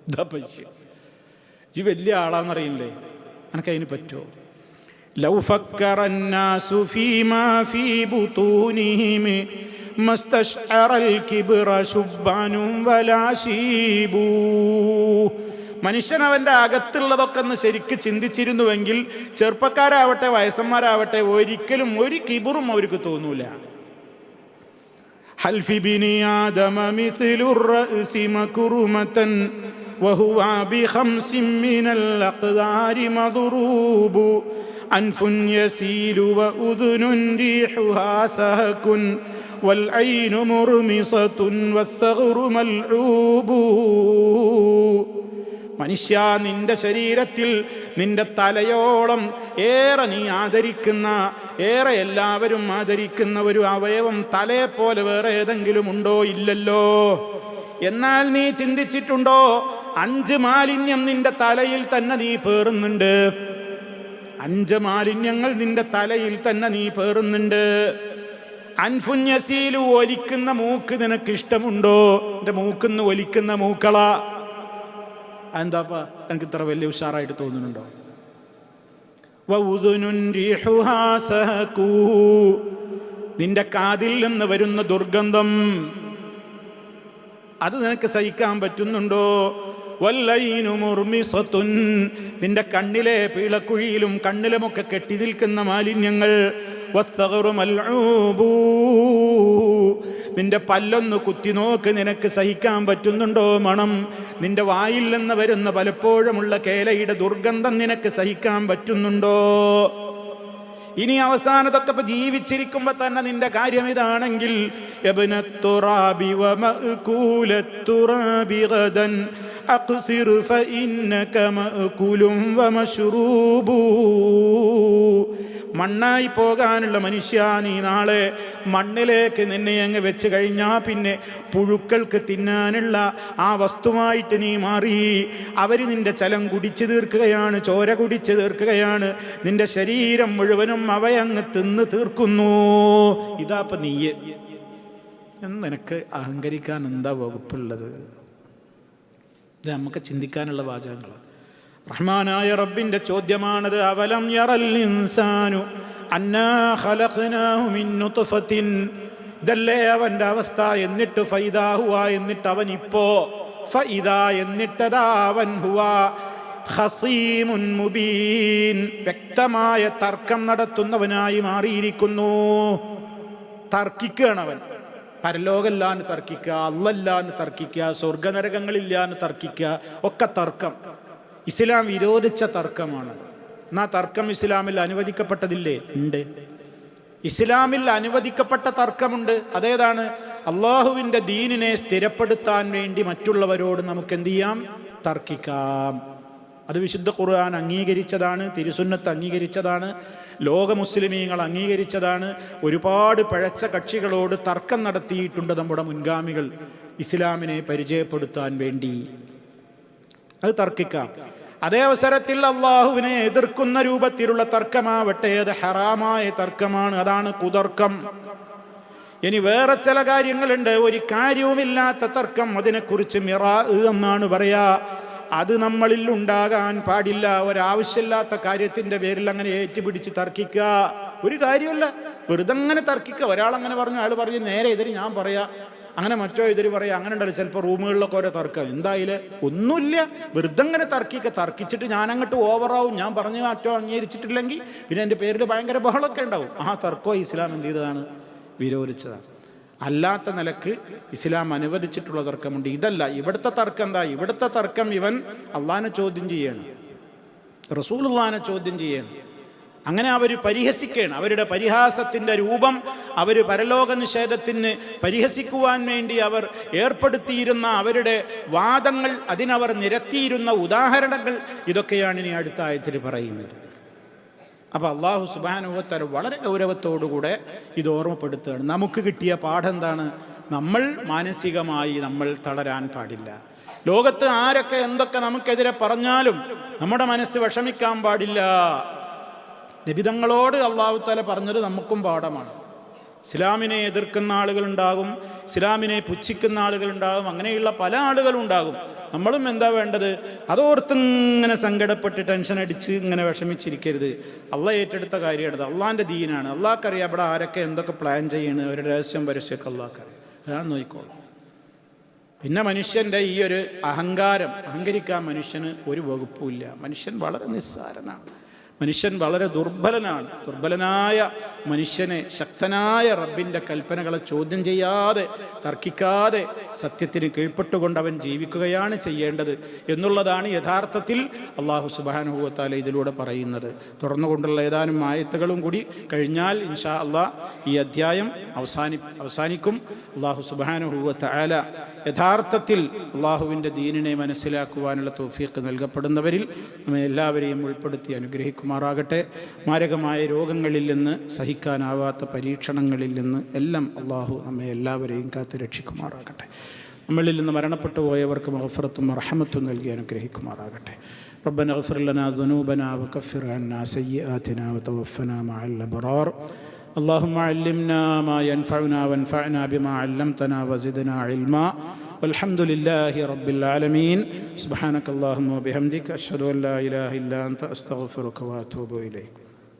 ഇതാ പൈസ. ഈ വലിയ ആളാന്നറിയില്ലേ, എനിക്കതിന് പറ്റുമോ? ലൗ ഫക്കറന്നാസു ഫീമാ ഫീ ബുതൂനിഹിം മസ്തശ്അറൽ കിബ്റ ശുബ്ബാനും വലാ ശീബൂ. മനുഷ്യൻ അവൻ്റെ അകത്തുള്ളതൊക്കെ ഒന്ന് ശരിക്ക് ചിന്തിച്ചിരുന്നുവെങ്കിൽ ചെറുപ്പക്കാരാവട്ടെ വയസ്സന്മാരാവട്ടെ ഒരിക്കലും ഒരു കിബറും അവർക്ക് തോന്നൂല. ഹൽ ഫി ബിനി ആദമ മിസ്ലുർ റഅസി മക്റുമതൻ വഹുവ ബിഖംസിൻ മിനൽ അഖ്ദാരി മദ്റൂബു അൻഫുൻ യസീലു വഉദുനുൻ റീഹുഹാ സഹകുൻ വൽ ഐനു മുർമിസതുൻ വസ്സഗ്റു മൽഊബു. മനുഷ്യ, നിന്റെ ശരീരത്തിൽ നിന്റെ തലയോളം ഏറെ നീ ആദരിക്കുന്ന, ഏറെ എല്ലാവരും ആദരിക്കുന്ന ഒരു അവയവം തലയെപ്പോലെ വേറെ ഏതെങ്കിലും ഉണ്ടോ? ഇല്ലല്ലോ. എന്നാൽ നീ ചിന്തിച്ചിട്ടുണ്ടോ, 5 മാലിന്യം നിന്റെ തലയിൽ തന്നെ നീ പേറുന്നുണ്ട്. 5 മാലിന്യങ്ങൾ നിന്റെ തലയിൽ തന്നെ നീ പേറുന്നുണ്ട്. അൻഫുന്യസീലു, ഒലിക്കുന്ന മൂക്ക് നിനക്ക് ഇഷ്ടമുണ്ടോ? എൻ്റെ മൂക്കിന്ന് ഒലിക്കുന്ന മൂക്കള എന്താപ്പാ എനിക്ക് ഇത്ര വലിയ ഉഷാറായിട്ട് തോന്നുന്നുണ്ടോ? നിന്റെ കാതിൽ നിന്ന് വരുന്ന ദുർഗന്ധം അത് നിനക്ക് സഹിക്കാൻ പറ്റുന്നുണ്ടോ? വല്ലൈനു മുർമിസത്തുൻ, നിന്റെ കണ്ണിലെ പീളക്കുഴിയിലും കണ്ണിലുമൊക്കെ കെട്ടി നിൽക്കുന്ന മാലിന്യങ്ങൾ. വസ്സഗ്റു മൽഊബു, നിന്റെ പല്ലൊന്ന് കുത്തി നോക്ക്, നിനക്ക് സഹിക്കാൻ പറ്റുന്നുണ്ടോ മണം? നിന്റെ വായിൽ നിന്ന് വരുന്ന പലപ്പോഴുമുള്ള കേലയുടെ ദുർഗന്ധം നിനക്ക് സഹിക്കാൻ പറ്റുന്നുണ്ടോ? ഇനി അവസാനത്തൊക്കെ ഇപ്പൊ ജീവിച്ചിരിക്കുമ്പോ തന്നെ നിന്റെ കാര്യം ഇതാണെങ്കിൽ, യബ്നത്തുറാബി വമഅകൂലത്തുറാബി ഗദൻ അഖ്സിർ ഫഇന്നക മഅകൂലും വമശ്റൂബു. മണ്ണായി പോകാനുള്ള മനുഷ്യ, നീ നാളെ മണ്ണിലേക്ക് നിന്നെ അങ്ങ് വെച്ച് കഴിഞ്ഞാൽ പിന്നെ പുഴുക്കൾക്ക് തിന്നാനുള്ള ആ വസ്തുവായിട്ട് നീ മാറി. അവർ നിന്റെ ചലം കുടിച്ചു തീർക്കുകയാണ്, ചോര കുടിച്ചു തീർക്കുകയാണ്. നിന്റെ ശരീരം മുഴുവനും അവയങ്ങ് തിന്ന് തീർക്കുന്നു. ഇതാപ്പം നീയെ നിനക്ക് അഹങ്കരിക്കാൻ എന്താ വകുപ്പുള്ളത്? ഇത് നമുക്ക് ചിന്തിക്കാനുള്ള വാചകങ്ങളാണ്. റഹ്മാനായ റബ്ബിന്റെ ചോദ്യമാണത്. അവലം യറൽ ഇൻസാനു അന്നാ ഖലഖനാഹു മിൻ നുത്ഫത്തിൻ, ഇതല്ലേ അവൻ്റെ അവസ്ഥ? എന്നിട്ട് ഫൈദാ ഹുവ, എന്നിട്ട് അവൻ ഇപ്പോ ഫഇദാ എന്നിട്ടതാ അവൻ ഹുവ ഖസീമുൻ മുബീൻ വ്യക്തമായ തർക്കം നടത്തുന്നവനായി മാറിയിരിക്കുന്നു. തർക്കിക്കുകയാണ് അവൻ. പരലോകമില്ലാന്ന് തർക്കിക്കുക, അള്ളല്ലാന്ന് തർക്കിക്കുക, സ്വർഗനരകങ്ങളില്ലാന്ന് തർക്കിക്കുക, ഒക്കെ തർക്കം. ഇസ്ലാം വിരോധിച്ച തർക്കമാണ്. എന്നാ തർക്കം ഇസ്ലാമിൽ അനുവദിക്കപ്പെട്ടതില്ലേ? ഉണ്ട്. ഇസ്ലാമിൽ അനുവദിക്കപ്പെട്ട തർക്കമുണ്ട്. അതേതാണ്? അള്ളാഹുവിൻ്റെ ദീനിനെ സ്ഥിരപ്പെടുത്താൻ വേണ്ടി മറ്റുള്ളവരോട് നമുക്ക് എന്ത് ചെയ്യാം? തർക്കിക്കാം. അത് വിശുദ്ധ ഖുർആൻ അംഗീകരിച്ചതാണ്, തിരുസുന്നത്ത് അംഗീകരിച്ചതാണ്, ലോക മുസ്ലിമീങ്ങൾ അംഗീകരിച്ചതാണ്. ഒരുപാട് പഴച്ച കക്ഷികളോട് തർക്കം നടത്തിയിട്ടുണ്ട് നമ്മുടെ മുൻഗാമികൾ ഇസ്ലാമിനെ പരിചയപ്പെടുത്താൻ വേണ്ടി. അത് തർക്കിക്കാം. അതേ അവസരത്തിൽ അള്ളാഹുവിനെ എതിർക്കുന്ന രൂപത്തിലുള്ള തർക്കമാവട്ടെ, അത് ഹറാമായ തർക്കമാണ്. അതാണ് കുതർക്കം. ഇനി വേറെ ചില കാര്യങ്ങളുണ്ട്. ഒരു കാര്യവുമില്ലാത്ത തർക്കം, അതിനെക്കുറിച്ച് മിറാ എന്നാണ് പറയാ. അത് നമ്മളിൽ ഉണ്ടാകാൻ പാടില്ല. ഒരാവശ്യമില്ലാത്ത കാര്യത്തിൻ്റെ പേരിൽ അങ്ങനെ ഏറ്റുപിടിച്ച് തർക്കിക്കുക ഒരു കാര്യമല്ല. വെറുതെ അങ്ങനെ തർക്കിക്കുക. ഒരാളങ്ങനെ പറഞ്ഞു, അയാൾ പറഞ്ഞു നേരെ എതിര് ഞാൻ പറയാ, അങ്ങനെ മറ്റോ എതിര് പറയാം. അങ്ങനെ ഉണ്ടല്ലോ ചിലപ്പോൾ റൂമുകളിലൊക്കെ ഓരോ തർക്കം. എന്തായാലും ഒന്നുമില്ല, വെറുതെ അങ്ങനെ തർക്കിക്കുക. തർക്കിച്ചിട്ട് ഞാൻ അങ്ങോട്ട് ഓവറാവും, ഞാൻ പറഞ്ഞ് മറ്റോ അംഗീകരിച്ചിട്ടില്ലെങ്കിൽ പിന്നെ എൻ്റെ പേരിൽ ഭയങ്കര ബഹളമൊക്കെ ഉണ്ടാവും. ആ തർക്കമോ ഇസ്ലാം എന്ത് ചെയ്തതാണ്? വിരോധിച്ചതാണ്. അല്ലാത്ത നിലക്ക് ഇസ്ലാം അനുവദിച്ചിട്ടുള്ള തർക്കമുണ്ട്. ഇതല്ല ഇവിടുത്തെ തർക്കം. എന്താ ഇവിടുത്തെ തർക്കം? ഇവൻ അള്ളാഹിനെ ചോദ്യം ചെയ്യണം, റസൂലുള്ളാഹിനെ ചോദ്യം ചെയ്യണം. അങ്ങനെ അവർ പരിഹസിക്കുകയാണ്. അവരുടെ പരിഹാസത്തിൻ്റെ രൂപം, അവർ പരലോക നിഷേധത്തിന് പരിഹസിക്കുവാൻ വേണ്ടി അവർ ഏർപ്പെടുത്തിയിരുന്ന അവരുടെ വാദങ്ങൾ, അതിനവർ നിരത്തിയിരുന്ന ഉദാഹരണങ്ങൾ, ഇതൊക്കെയാണ് ഇനി അടുത്ത ആയത്തിൽ പറയുന്നത്. അപ്പോൾ അള്ളാഹു സുബ്ഹാനഹു വ തആല വളരെ ഗൗരവത്തോടുകൂടെ ഇത് ഓർമ്മപ്പെടുത്തുകയാണ്. നമുക്ക് കിട്ടിയ പാഠം എന്താണ്? നമ്മൾ മാനസികമായി നമ്മൾ തളരാൻ പാടില്ല. ലോകത്ത് ആരൊക്കെ എന്തൊക്കെ നമുക്കെതിരെ പറഞ്ഞാലും നമ്മുടെ മനസ്സ് വിഷമിക്കാൻ പാടില്ല. നബിതങ്ങളോട് അള്ളാഹു തആല പറഞ്ഞത് നമുക്കും പാഠമാണ്. ഇസ്ലാമിനെ എതിർക്കുന്ന ആളുകളുണ്ടാകും, ഇസ്ലാമിനെ പുച്ഛിക്കുന്ന ആളുകളുണ്ടാകും, അങ്ങനെയുള്ള പല ആളുകളുണ്ടാകും. നമ്മളും എന്താ വേണ്ടത്? അതോർത്തിങ്ങനെ സങ്കടപ്പെട്ട് ടെൻഷൻ അടിച്ച് ഇങ്ങനെ വിഷമിച്ചിരിക്കരുത്. അള്ളാഹ് ഏറ്റെടുത്ത കാര്യമാണത്. അള്ളാഹിൻ്റെ ദീനാണ്. അള്ളാഹ്ക്കറിയാം അവിടെ ആരൊക്കെ എന്തൊക്കെ പ്ലാൻ ചെയ്യണം, അവരുടെ രഹസ്യം പരസ്യമൊക്കെ അള്ളാഹ്ക്കറിയാം. അതാണ് നോക്കിക്കോളും. പിന്നെ മനുഷ്യൻ്റെ ഈ ഒരു അഹങ്കരിക്കാൻ മനുഷ്യന് ഒരു വകുപ്പുമില്ല. മനുഷ്യൻ വളരെ നിസ്സാരനാണ്. മനുഷ്യൻ വളരെ ദുർബലനാണ്. ദുർബലനായ മനുഷ്യനെ ശക്തനായ റബ്ബിൻ്റെ കൽപ്പനകളെ ചോദ്യം ചെയ്യാതെ, തർക്കിക്കാതെ സത്യത്തിന് കീഴ്പ്പെട്ടുകൊണ്ട് അവൻ ജീവിക്കുകയാണ് ചെയ്യേണ്ടത് എന്നുള്ളതാണ് യഥാർത്ഥത്തിൽ അള്ളാഹു സുബ്ഹാനഹു വ തആല ഇതിലൂടെ പറയുന്നത്. തുടർന്നുകൊണ്ടുള്ള ഏതാനും ആയത്തുകളും കൂടി കഴിഞ്ഞാൽ ഇൻഷാ അള്ളാഹ് ഈ അധ്യായം അവസാനിക്കും. അള്ളാഹു സുബ്ഹാനഹു വ തആല യഥാർത്ഥത്തിൽ അള്ളാഹുവിൻ്റെ ദീനിനെ മനസ്സിലാക്കുവാനുള്ള തൗഫീഖ് നൽകപ്പെടുന്നവരിൽ നമ്മെ എല്ലാവരെയും ഉൾപ്പെടുത്തി അനുഗ്രഹിക്കുമാറാകട്ടെ. മാരകമായ രോഗങ്ങളിൽ നിന്ന്, സഹിക്കാനാവാത്ത പരീക്ഷണങ്ങളിൽ നിന്ന് എല്ലാം അള്ളാഹു നമ്മെ എല്ലാവരെയും കാത്ത് രക്ഷിക്കുമാറാകട്ടെ. നമ്മളിൽ നിന്ന് മരണപ്പെട്ടു പോയവർക്ക് മഗ്ഫിറത്തും റഹ്മത്തും നൽകി അനുഗ്രഹിക്കുമാറാകട്ടെ. റബ്ബന ഗ്ഫിർ ലനാ ദുനൂബനാ വകഫിർ അന്നാ സയ്യിആതിനാ വതവഫനാ മഅൽ അബ്റാർ. اللهم علمنا ما ينفعنا وانفعنا بما علمتنا وزدنا علما والحمد لله رب العالمين. سبحانك اللهم وبحمدك أشهد أن لا إله إلا أنت أستغفرك وأتوب إليك.